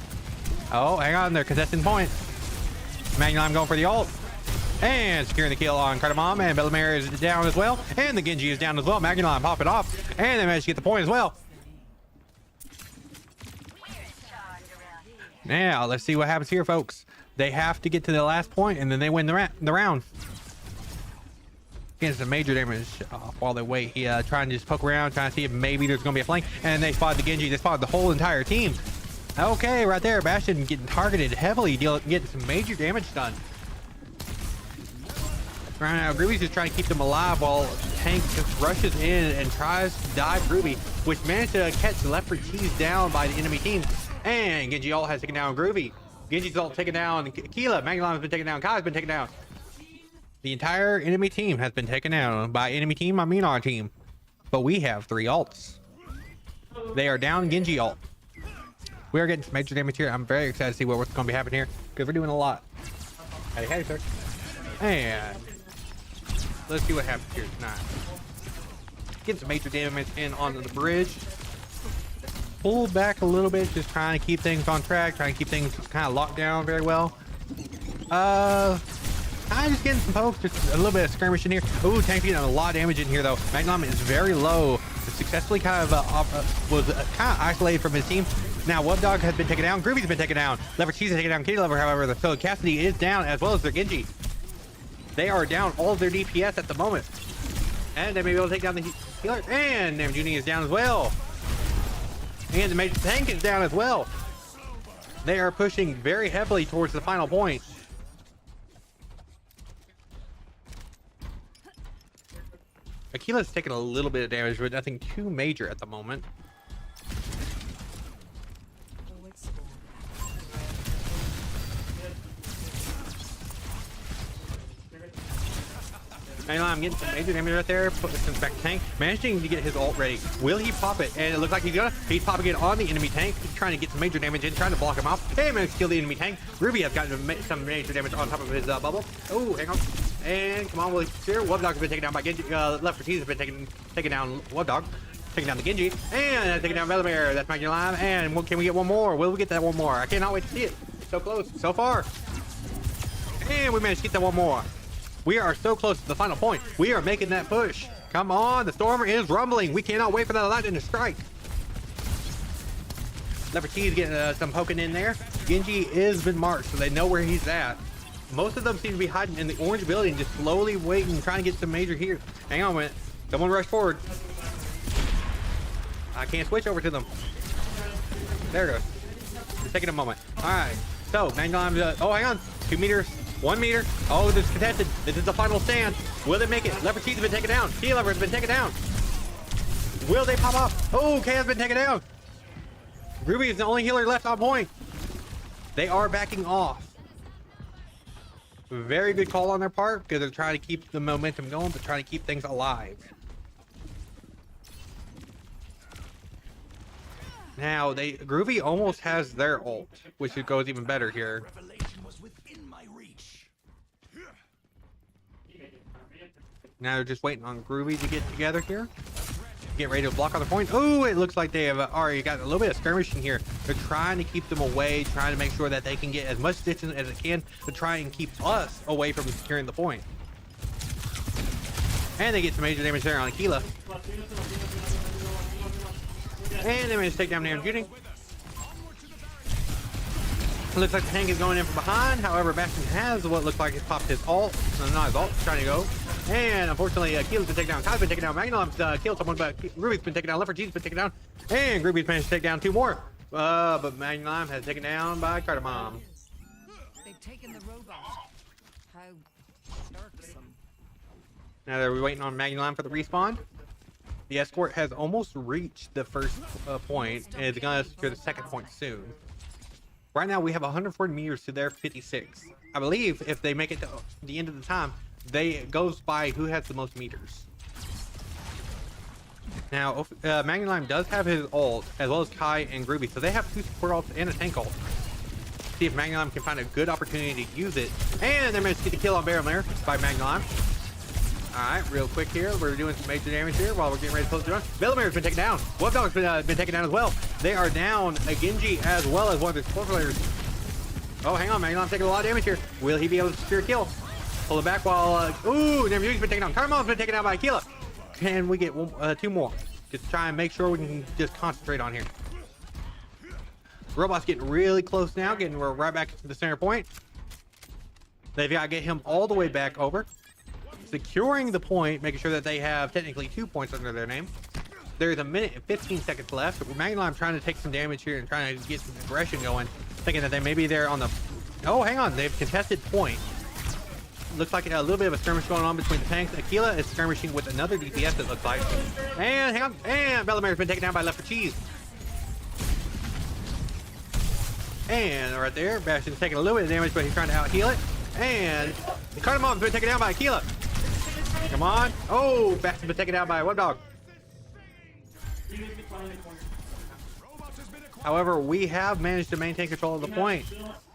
Oh, hang on, they're contesting point. Magnum going for the ult. And securing the kill on Cardamom, and Bellamere is down as well. And the Genji is down as well. Magnum pop it off. And they managed to get the point as well. Now, let's see what happens here, folks. They have to get to the last point, and then they win the round. Getting some major damage while they wait. He trying to just poke around, trying to see if maybe there's going to be a flank. And they spotted the Genji. They spotted the whole entire team. Okay, right there. Bastion getting targeted heavily, getting some major damage done. Right now, Groovy's just trying to keep them alive while Tank just rushes in and tries to dive Groovy, which managed to catch Lepertise down by the enemy team. And Genji ult has taken down Groovy. Genji's ult taken down Keela. Magnum has been taken down. Kai's been taken down. The entire enemy team has been taken down. By enemy team, I mean our team. But we have 3 ults. They are down Genji ult. We are getting some major damage here. I'm very excited to see what's going to be happening here, because we're doing a lot. Hey, sir. And let's see what happens here tonight. Getting some major damage in onto the bridge. Pull back a little bit, just trying to keep things on track, trying to keep things kind of locked down very well. I'm just getting some pokes, just a little bit of skirmish in here. Ooh, Tank's getting a lot of damage in here though. Magnum is very low. Successfully kind of was kind of isolated from his team. Now Wubdog has been taken down. Groovy's been taken down. Levercheese has taken down Kitty Lover, however. The Phil Cassidy is down, as well as their Genji. They are down all of their DPS at the moment. And they may be able to take down the healer. And Namjoon is down as well. And the major tank is down as well. They are pushing very heavily towards the final point. Akila's taking a little bit of damage, but nothing too major at the moment. And I'm getting some major damage right there. Put some back tank. Managing to get his ult ready. Will he pop it? And it looks like he's gonna. He's popping it on the enemy tank. He's trying to get some major damage in, trying to block him off. Hey, managed to kill the enemy tank. Ruby has gotten some major damage on top of his bubble. Oh, hang on. And come on, Willie. Sure, Wubdog has been taken down by Genji. Levercheese has been taken down. Wubdog taking down the Genji, and taking down Velamir. That's Magnum Lime. And can we get one more? Will we get that one more? I cannot wait to see it. So close, so far. And we managed to get that one more. We are so close to the final point. We are making that push. Come on, the storm is rumbling. We cannot wait for that lightning to strike. Levercheese getting some poking in there. Genji is been marked, so they know where he's at. Most of them seem to be hiding in the orange building, just slowly waiting, trying to get some major here. Hang on a minute. Someone rush forward. I can't switch over to them. There it goes. It's taking a moment. All right. So, Magnum, oh, hang on. 2 meters. 1 meter. Oh, this is contested. This is the final stand. Will they make it? Levercheese has been taken down. Sea Lever has been taken down. Will they pop up? Oh, K has been taken down. Ruby is the only healer left on point. They are backing off. Very good call on their part, because they're trying to keep the momentum going, but trying to keep things alive. Now, Groovy almost has their ult, which goes even better here. Now they're just waiting on Groovy to get together here. Get ready to block on the point. Oh, it looks like they have already got a little bit of skirmish in here. They're trying to keep them away, trying to make sure that they can get as much distance as they can to try and keep us away from securing the point. And they get some major damage there on Aquila. And they managed to take down Namjoon. Looks like the tank is going in from behind. However, Bastion has what looks like he's popped his ult. No, not his ult. He's trying to go. And unfortunately, Keela's been taken down. Kai's been taken down. Magnum's killed someone, but Ruby's been taken down. Levercheese's been taken down. And Ruby's managed to take down 2 more. But Magnum has taken down by Cardamom. taken the robot. How irksome. Now that we're waiting on Magnum for the respawn, the escort has almost reached the first point and is going to secure the second point soon. Right now we have 140 meters to their 56. I believe if they make it to the end of the time, it goes by who has the most meters. Now, Magnum does have his ult, as well as Kai and Groovy, so they have 2 support ults and a tank ult. See if Magnum can find a good opportunity to use it. And they managed to get the kill on Barrelmare by Magnum. Alright, real quick here. We're doing some major damage here while we're getting ready to close the run. Barrelmare's been taken down. Wolfdog's been taken down as well. They are down a Genji as well as one of their support players. Oh, hang on, Magnum's taking a lot of damage here. Will he be able to secure a kill? Pull it back while, ooh, Nemi's been taken down. Cardamom's been taken down by Aquila. Can we get 2 more? Just try and make sure we can just concentrate on here. Robot's getting really close now, we're right back to the center point. They've got to get him all the way back over. Securing the point, making sure that they have technically 2 points under their name. There's 1 minute and 15 seconds left. Magnum trying to take some damage here and trying to get some aggression going, thinking that they may be there on the... Oh, hang on, they've contested point. Looks like a little bit of a skirmish going on between the tanks. Aquila is skirmishing with another DPS, it looks like. And hang on, and Barrelmare's been taken down by Left for Cheese. And right there, Bastion's taking a little bit of damage, but he's trying to out-heal it. And the Cardamom's been taken down by Aquila. Come on. Oh, Bastion's been taken down by Webdog. However, we have managed to maintain control of the point.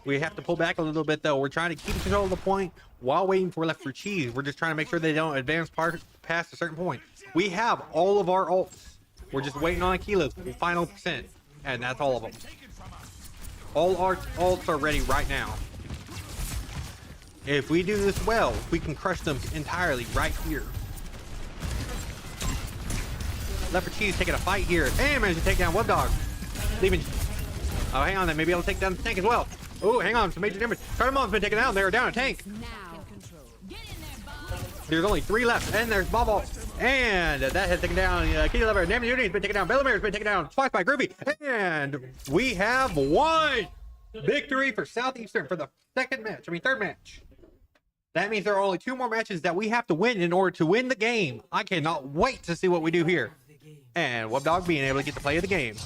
We have to pull back a little bit, though. We're trying to keep control of the point while waiting for Left for Cheese. We're just trying to make sure they don't advance past a certain point. We have all of our ults. We're just waiting on Aquila's final percent, and that's all of them. All our ults are ready right now. If we do this well, we can crush them entirely right here. Left for Cheese taking a fight here and managed to take down Webdog. Leaving. Oh, hang on, they may be able to take down the tank as well. Oh, hang on, some major damage. Cardamom's been taken down. They are down a tank. There's only 3 left, and there's Bobble. And that has taken down Kitty Lover. Namiuni's been taken down. Barrelmare's been taken down twice by Groovy. And we have won! Victory for Southeastern for the third match. That means there are only 2 more matches that we have to win in order to win the game. I cannot wait to see what we do here. And Webdog being able to get the play of the game.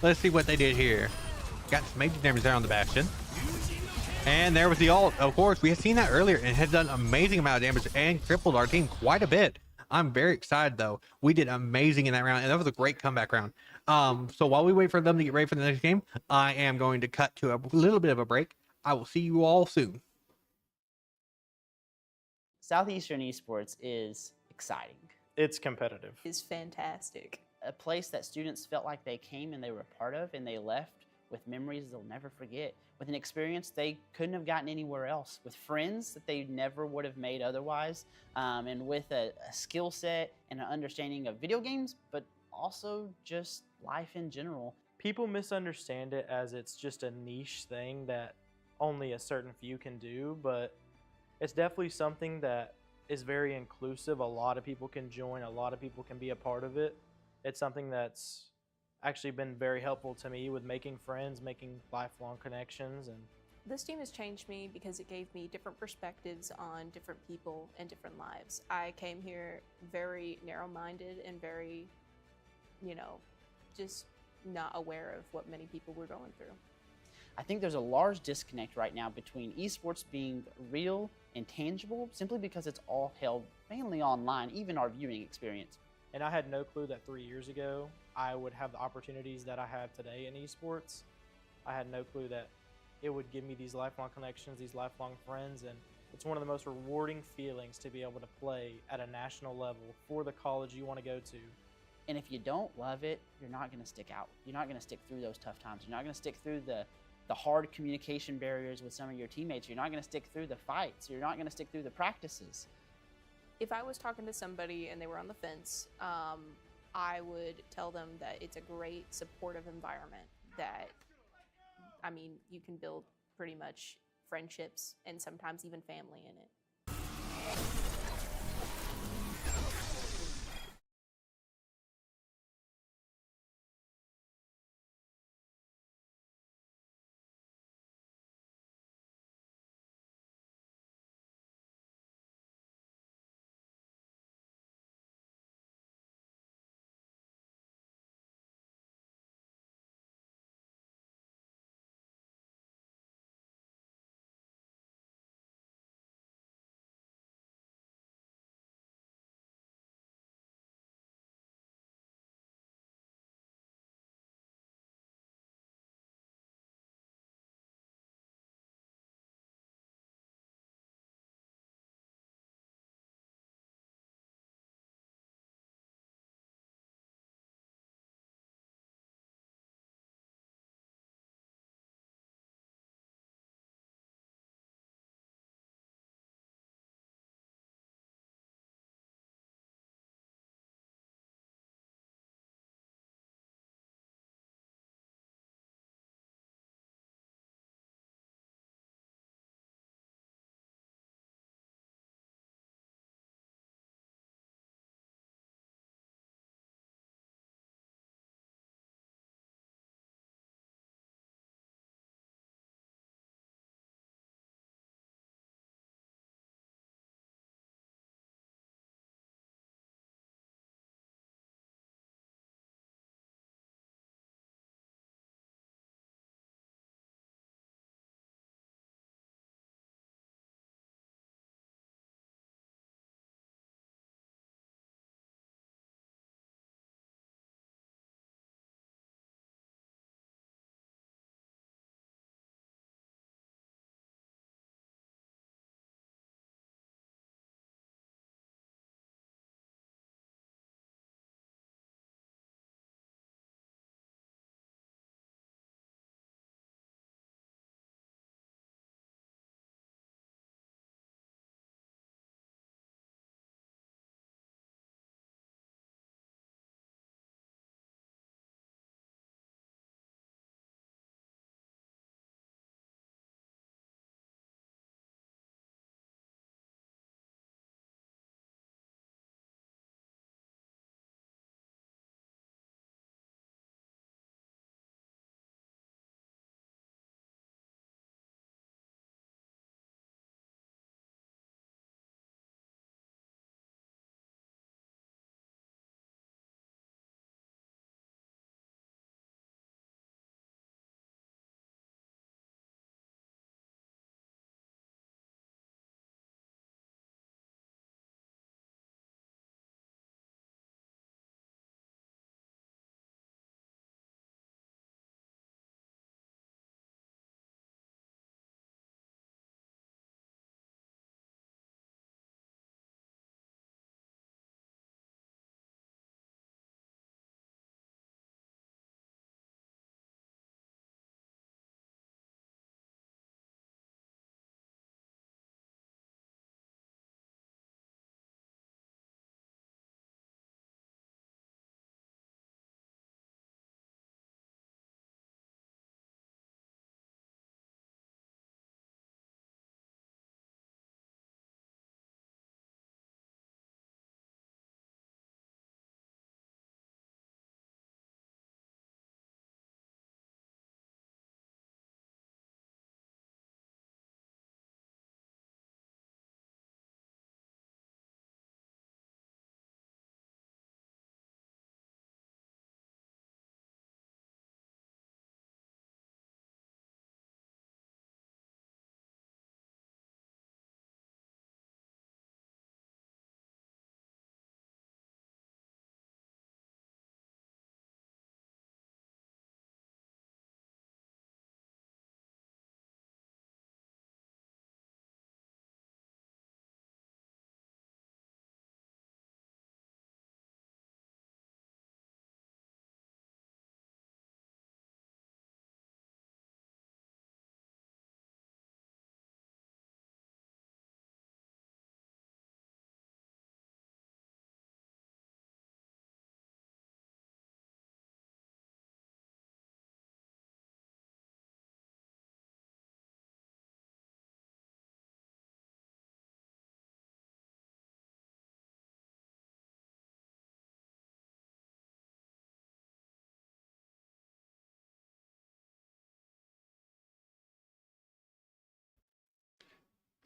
Let's see what they did here. Got some major damage there on the Bastion. And there was the ult. Of course, we had seen that earlier and had done an amazing amount of damage and crippled our team quite a bit. I'm very excited, though. We did amazing in that round, and that was a great comeback round. So while we wait for them to get ready for the next game, I am going to cut to a little bit of a break. I will see you all soon. Southeastern Esports is exciting. It's competitive. It's fantastic. A place that students felt like they came and they were a part of, and they left with memories they'll never forget, with an experience they couldn't have gotten anywhere else, with friends that they never would have made otherwise, and with a skill set and an understanding of video games, but also just life in general. People misunderstand it as it's just a niche thing that only a certain few can do, but it's definitely something that is very inclusive. A lot of people can join, a lot of people can be a part of it. It's something that's actually been very helpful to me with making friends, making lifelong connections. And this team has changed me because it gave me different perspectives on different people and different lives. I came here very narrow-minded and very, just not aware of what many people were going through. I think there's a large disconnect right now between esports being real and tangible simply because it's all held mainly online, even our viewing experience. And I had no clue that 3 years ago I would have the opportunities that I have today in esports. I had no clue that it would give me these lifelong connections, these lifelong friends, and it's one of the most rewarding feelings to be able to play at a national level for the college you want to go to. And if you don't love it, you're not going to stick out. You're not going to stick through those tough times. You're not going to stick through the hard communication barriers with some of your teammates. You're not going to stick through the fights. You're not going to stick through the practices. If I was talking to somebody and they were on the fence, I would tell them that it's a great supportive environment that, you can build pretty much friendships and sometimes even family in it.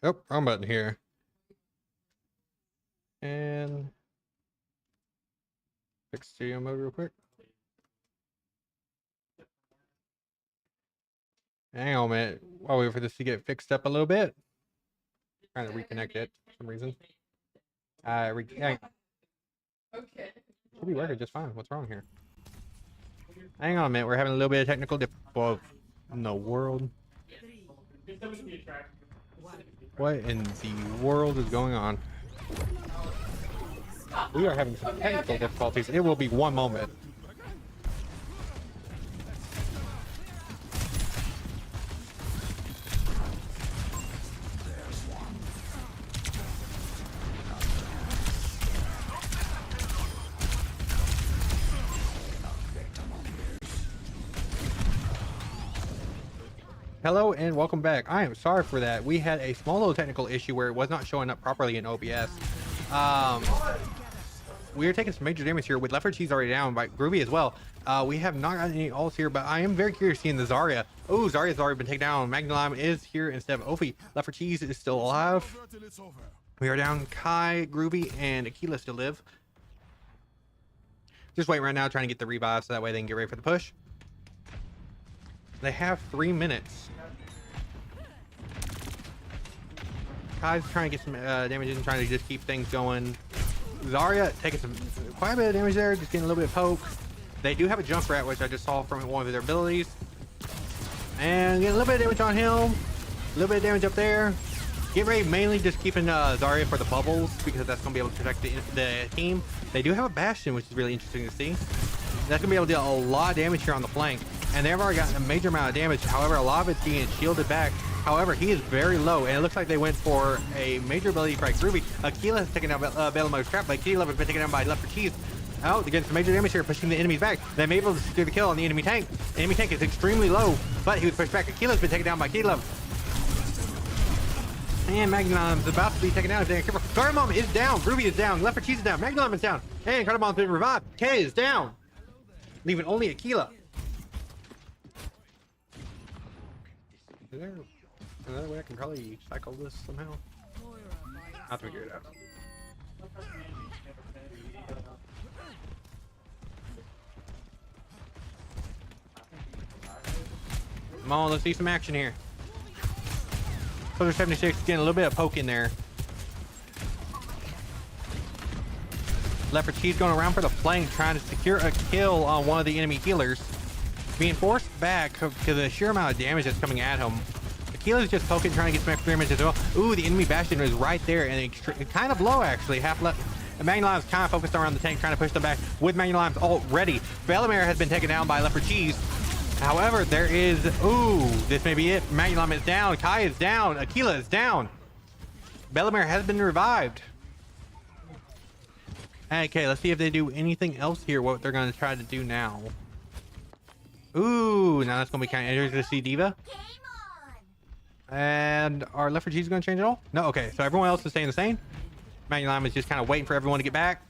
Oh, wrong button here. And fix studio mode real quick. Hang on a minute while we wait for this to get fixed up a little bit. Trying to reconnect it for some reason. Okay. Should be working just fine. What's wrong here? Hang on a minute. We're having a little bit of technical difficulty. In the world? What in the world is going on? We are having some technical difficulties. It will be one moment. Hello and welcome back. I am sorry for that. We had a small little technical issue where it was not showing up properly in OBS. We are taking some major damage here with Left 4 Cheese already down, by Groovy as well. We have not gotten any ults here, but I am very curious seeing the Zarya. Oh, Zarya's already been taken down. Magnalime is here instead of Ophi. Left 4 Cheese is still alive. We are down Kai, Groovy, and Aquila still live. Just waiting right now, trying to get the revive so that way they can get ready for the push. They have 3 minutes. Kai's trying to get some damage in, trying to just keep things going. Zarya taking quite a bit of damage there, just getting a little bit of poke. They do have a jump rat, which I just saw from one of their abilities. And getting a little bit of damage on him. A little bit of damage up there. Get ready, mainly just keeping Zarya for the bubbles, because that's going to be able to protect the team. They do have a Bastion, which is really interesting to see. That's going to be able to deal a lot of damage here on the flank. And they've already gotten a major amount of damage. However, a lot of it's being shielded back. However, he is very low, and it looks like they went for a major ability strike. Groovy. Aquila has taken down Belamo's trap, but Aquila has been taken down by Left 4 Cheese. Oh, they're getting some major damage here, pushing the enemies back. They may be able to secure the kill on the enemy tank. The enemy tank is extremely low, but he was pushed back. Aquila's been taken down by Aquila. And Magnalime is about to be taken down. Cardamom is down. Groovy is down. Left 4 Cheese is down. Magnalime is down. And Cardamom's been revived. K is down. Leaving only Aquila. Is there another way I can probably cycle this somehow? I'll have to figure it out. Come on, let's see some action here. Soldier 76 getting a little bit of poke in there. Left 4 Cheese going around for the flank, trying to secure a kill on one of the enemy healers. Being forced back because of the sheer amount of damage that's coming at him. Aquila's just poking, trying to get some extra damage as well. Ooh, the enemy Bastion is right there, and kind of low actually, half left. Magnalime's kind of focused around the tank, trying to push them back with Magnalime's ult ready. Bellamere has been taken down by Left 4 Cheese. However, there is, ooh, this may be it. Magnalime is down, Kai is down, Aquila is down. Bellamere has been revived. Okay, let's see if they do anything else here, what they're going to try to do now. Ooh, now that's going to be kind of interesting to see Diva. And are Left 4 Cheese going to change at all? No, okay, so everyone else is staying the same. Magnalime is just kind of waiting for everyone to get back.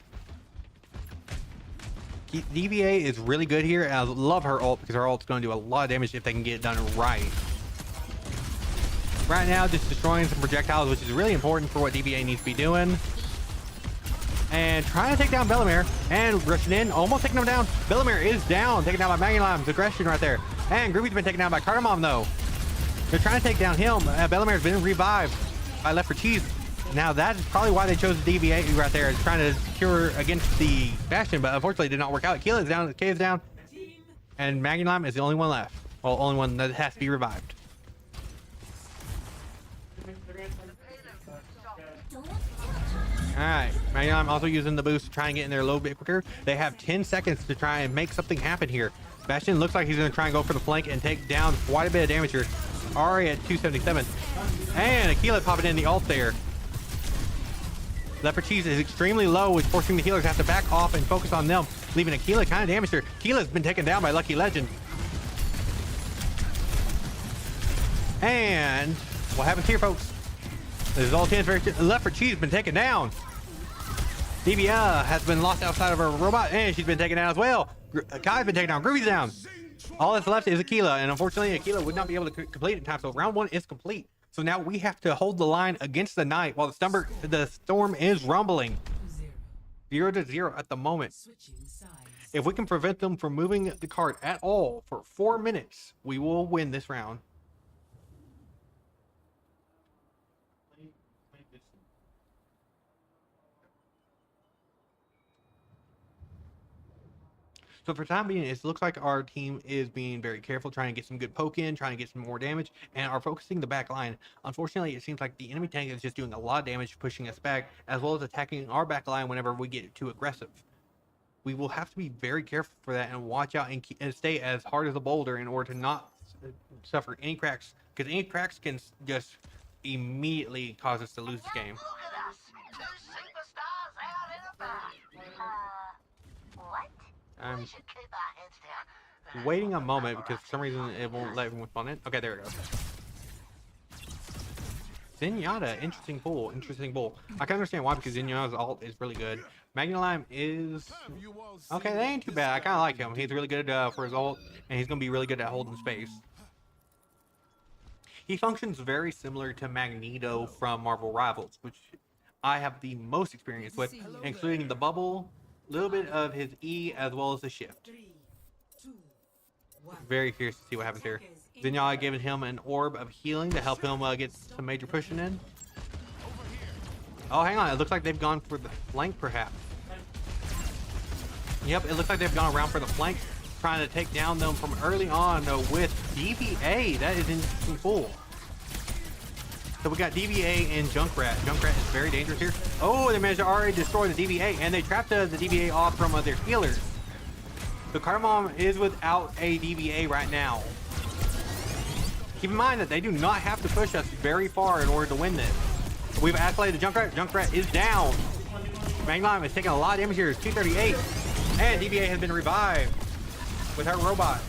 DVA is really good here, and I love her ult because her ult's going to do a lot of damage if they can get it done right. Right now, just destroying some projectiles, which is really important for what DVA needs to be doing. And trying to take down Bellamere and rushing in, almost taking him down. Bellamere is down, taken down by Magnalime's aggression right there. And Groovy's been taken down by Cardamom though. They're trying to take down him. Bellamere's been revived by Left 4 Cheese. Now that is probably why they chose the DVA right there, is trying to secure against the Bastion, but unfortunately it did not work out. Keela is down, K is down, and Magnalime is the only one left. Well, only one that has to be revived. Alright, Magnalime also using the boost to try and get in there a little bit quicker. They have 10 seconds to try and make something happen here. Bastion looks like he's going to try and go for the flank and take down quite a bit of damage here. Already at 277. And Aquila popping in the ult there. Left 4 Cheese is extremely low, which forcing the healers to have to back off and focus on them, leaving Aquila kind of damaged here. Aquila's been taken down by Lucky Legend. And what happens here, folks? This is all 10 very Left 4 Cheese has been taken down. DBA has been lost outside of her robot, and she's been taken down as well. Kai's been taken down. Groovy's down. All that's left is Aquila, and unfortunately, Aquila would not be able to complete it in time. So round one is complete. So now we have to hold the line against the Knight while the storm is rumbling. 0-0 at the moment. If we can prevent them from moving the card at all for 4 minutes, we will win this round. So for time being, it looks like our team is being very careful, trying to get some good poke in, trying to get some more damage, and are focusing the back line. Unfortunately, it seems like the enemy tank is just doing a lot of damage, pushing us back, as well as attacking our back line whenever we get too aggressive. We will have to be very careful for that and watch out and stay as hard as a boulder in order to not suffer any cracks, because any cracks can just immediately cause us to lose the game. I'm waiting a moment because for some reason it won't let me spawn in. Okay, there it goes. Zenyatta, interesting pull, interesting bull. I can understand why, because Zenyatta's ult is really good. Magnalime is okay. That ain't too bad. I kind of like him. He's really good for his ult, and he's gonna be really good at holding space. He functions very similar to Magneto from Marvel Rivals, which I have the most experience with, including the bubble, a little bit of his E, as well as the shift. Very curious to see what happens here. Zenyatta giving him an orb of healing to help him get some major pushing in. Oh, hang on. It looks like they've gone for the flank, perhaps. Yep, it looks like they've gone around for the flank, trying to take down them from early on with DVA. That is interesting pull. So we got DVA and Junkrat. Junkrat is very dangerous here. Oh, they managed to already destroy the DVA, and they trapped the DVA off from their healers. The Cardamom is without a DVA right now. Keep in mind that they do not have to push us very far in order to win this. We've isolated the Junkrat. Junkrat is down. Magnalime is taking a lot of damage here. It's 238. And DVA has been revived with her robot.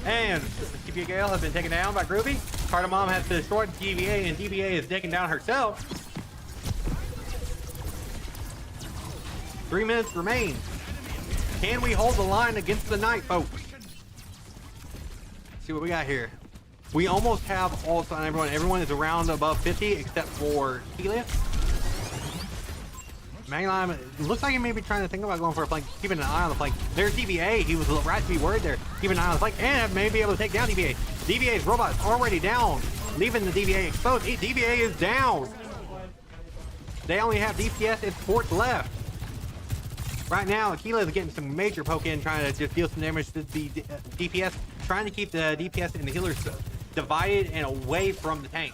And DVA Gale has been taken down by Groovy. Cardamom has destroyed DVA, and DVA is taken down herself. 3 minutes remain. Can we hold the line against the Knight, folks? Let's see what we got here. We almost have ults on everyone. Everyone is around above 50 except for Helios. Magnalime looks like he may be trying to think about going for a flank, keeping an eye on the flank. There's DVA. He was right to be worried there. Keeping an eye on the flank and may be able to take down DVA. DVA's robot is already down, leaving the DVA exposed. DVA is down. They only have DPS and sports left. Right now, Aquila is getting some major poke in, trying to just deal some damage to the DPS, trying to keep the DPS and the healers divided and away from the tank.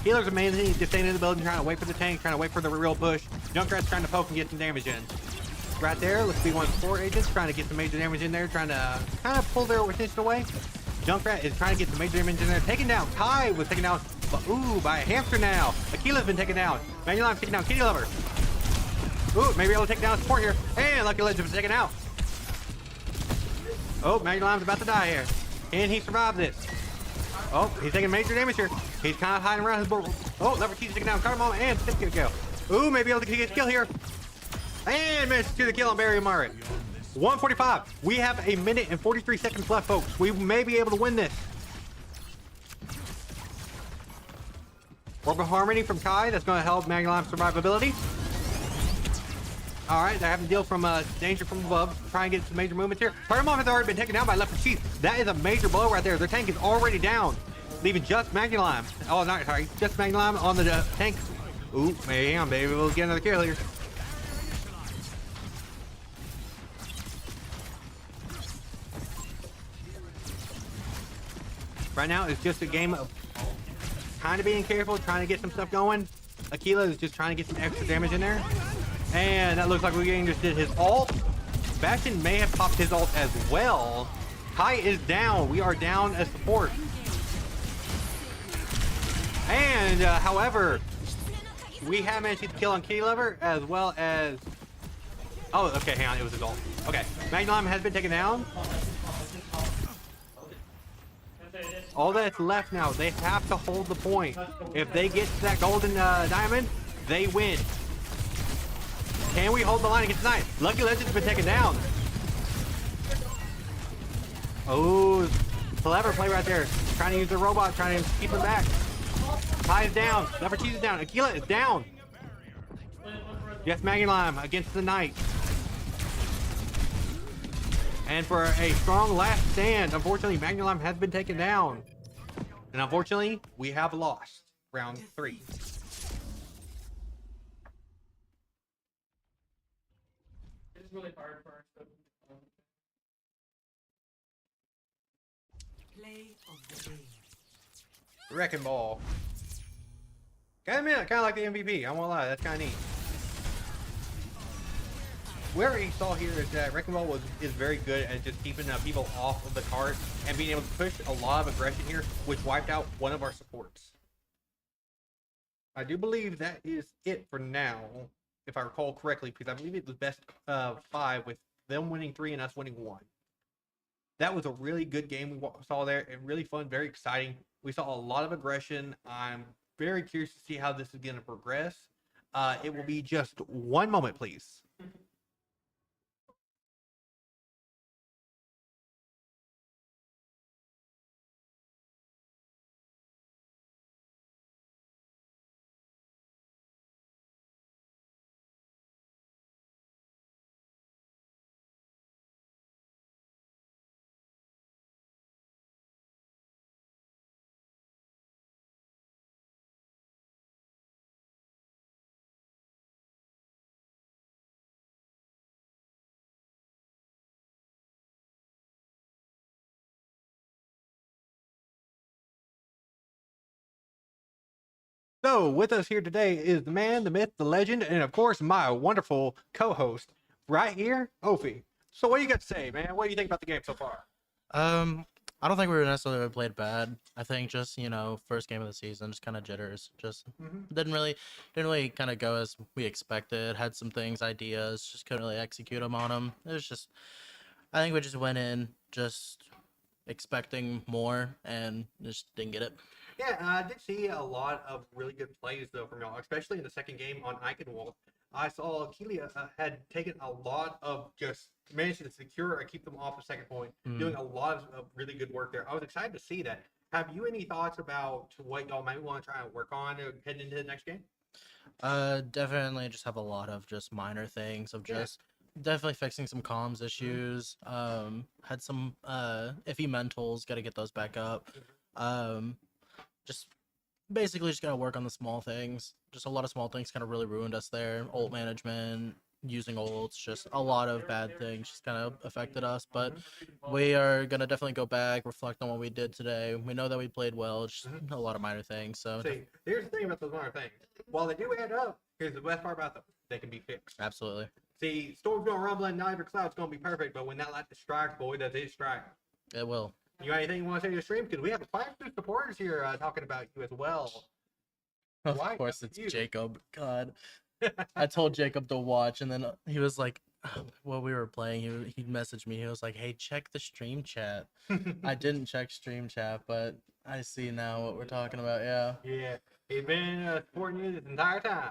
Healers are mainly just staying in the building, trying to wait for the tank, trying to wait for the real push. Junkrat's trying to poke and get some damage in. Right there, looks to be one of the 4 agents trying to get some major damage in there, trying to kind of pull their attention away. Junkrat is trying to get some major damage in there, taken down. Kai was taken down, by a hamster now. Aquila's been taken down. Magnalime's taken down Kitty Lover. Ooh, maybe able to take down support here. And Lucky Legend's been taken out. Oh, Magnalime's about to die here. Can he survive this? Oh, he's taking major damage here. He's kind of hiding around his board. Oh, Lever Key's taking down Cardamom and Stick's gonna kill. Ooh, maybe able to get a kill here. And managed to the kill on Barry and Murray. 145. We have 1 minute and 43 seconds left, folks. We may be able to win this. Orb of Harmony from Kai. That's going to help Magnalime's survivability. All right, they're having to deal from danger from above. Try and get some major movements here. Cardamom has already been taken down by Leopard Chief. That is a major blow right there. Their tank is already down, leaving just Magnalime. Oh, not sorry, just Magnalime on the tank. Ooh, hang on, baby. We'll get another kill here. Right now, it's just a game of kind of being careful, trying to get some stuff going. Aquila is just trying to get some extra damage in there. And that looks like we just did his ult. Bastion may have popped his ult as well. Kai is down. We are down as support. And, however, we have managed to get the kill on Kitty Lover as well as... Oh, okay, hang on. It was his ult. Okay, Magnalime has been taken down. All that's left now, they have to hold the point. If they get to that golden diamond, they win. Can we hold the line against the Knight? Lucky Legend's been taken down. Oh, Clever play right there. Trying to use the robot, trying to keep them back. Ty is down. Leopard Cheese is down. Aquila is down. Yes, Magnalime against the Knight. And for a strong last stand, unfortunately, Magnalime has been taken down. And unfortunately, we have lost round 3. It's really hard for us to... Play of the game. Wrecking Ball. Kind of like the MVP. I won't lie, that's kind of neat. Where he saw here is that Wrecking Ball is very good at just keeping people off of the cart and being able to push a lot of aggression here, which wiped out one of our supports. I do believe that is it for now, if I recall correctly, because I believe it was best 5 with them winning 3 and us winning 1. That was a really good game we saw there, and really fun, very exciting. We saw a lot of aggression. I'm very curious to see how this is going to progress. It will be just one moment, please. So, with us here today is the man, the myth, the legend, and of course, my wonderful co-host right here, Ophi. So, what do you got to say, man? What do you think about the game so far? I don't think we were necessarily played bad. I think just, first game of the season, just kind of jitters. Just didn't really kind of go as we expected. Had some things, ideas, just couldn't really execute them on them. It was just, I think we just went in just expecting more and just didn't get it. Yeah, I did see a lot of really good plays, though, from y'all, especially in the second game on Eichenwald. I saw Kelia had taken a lot of just managing to secure and keep them off the second point, doing a lot of really good work there. I was excited to see that. Have you any thoughts about what y'all might want to try and work on heading into the next game? Definitely just have a lot of just minor things of just definitely fixing some comms issues. Had some iffy mentals, got to get those back up. Just basically just gotta work on the small things. Just a lot of small things kind of really ruined us there. Ult management, using ults, just a lot of bad things just kind of affected us. But we are gonna definitely go back, reflect on what we did today. We know that we played well, just a lot of minor things. So see, here's the thing about those minor things. While they do add up, here's the best part about them: they can be fixed. Absolutely. See, Storm's gonna rumble and not every cloud's gonna be perfect, but when that lightning strikes, boy, does it strike. It will. You got anything you want to say to the stream? Because we have quite a few supporters here talking about you as well. Of course, it's Jacob. God. I told Jacob to watch, and then he was like, while we were playing, he messaged me. He was like, hey, check the stream chat. I didn't check stream chat, but I see now what we're talking about, yeah. Yeah, he's been supporting you this entire time.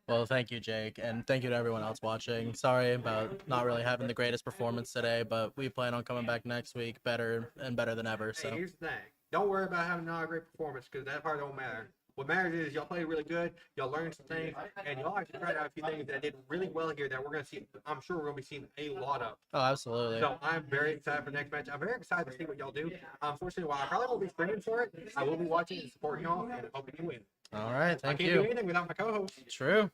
Well, thank you, Jake, and thank you to everyone else watching. Sorry about not really having the greatest performance today, but we plan on coming back next week better and better than ever. So hey, here's the thing. Don't worry about having not a great performance, because that part don't matter. What matters is y'all played really good, y'all learned some things, and y'all actually tried out a few things that did really well here that we're going to see, I'm sure we're going to be seeing a lot of. Oh, absolutely. So I'm very excited for the next match. I'm very excited to see what y'all do. Unfortunately, while I probably won't be streaming for it, I will be watching and supporting y'all, and hoping you win. All right, thank you. I can't do anything without my co-host. True.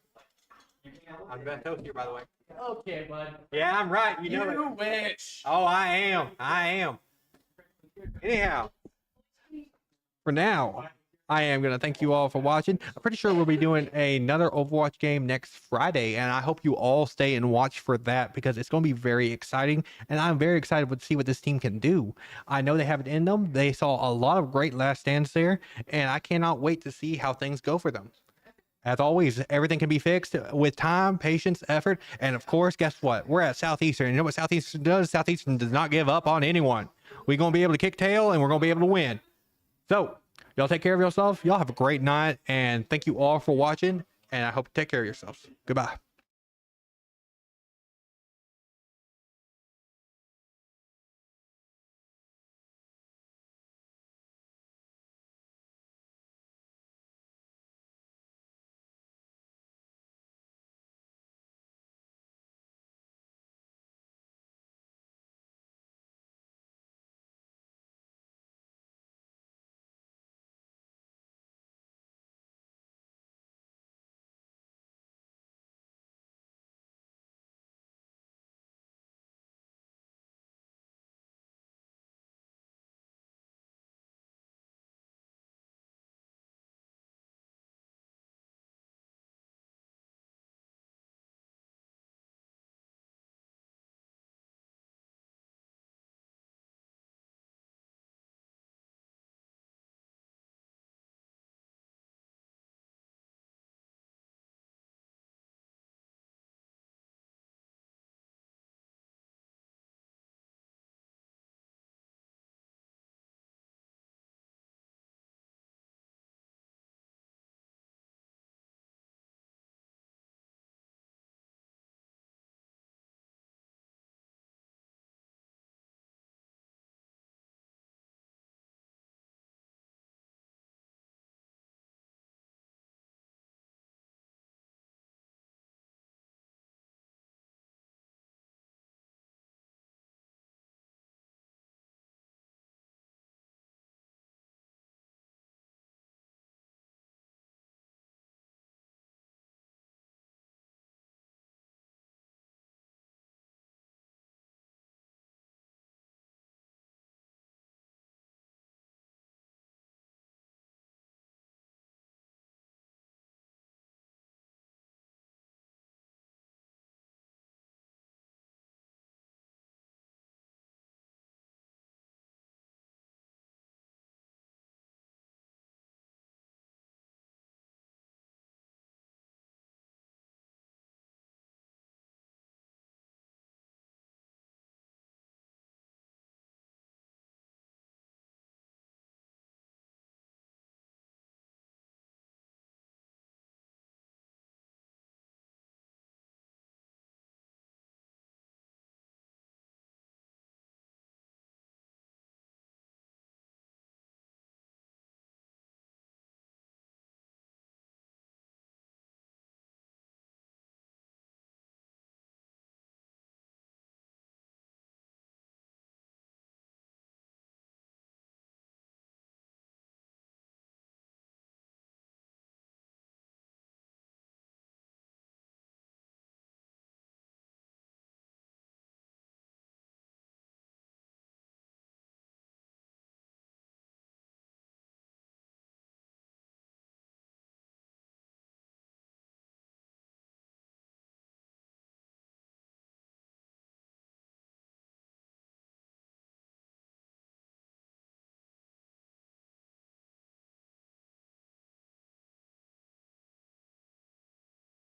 I'm the best host here, by the way. Okay, bud. Yeah, I'm right. You know You it. wish. Oh, I am. Anyhow, for now, I am going to thank you all for watching. I'm pretty sure we'll be doing another Overwatch game next Friday, and I hope you all stay and watch for that because it's going to be very exciting, and I'm very excited to see what this team can do. I know they have it in them. They saw a lot of great last stands there, and I cannot wait to see how things go for them. As always, everything can be fixed with time, patience, effort, and of course, guess what? We're at Southeastern. You know what Southeastern does? Southeastern does not give up on anyone. We're going to be able to kick tail, and we're going to be able to win. So, y'all take care of yourself. Y'all have a great night, and thank you all for watching, and I hope you take care of yourselves. Goodbye.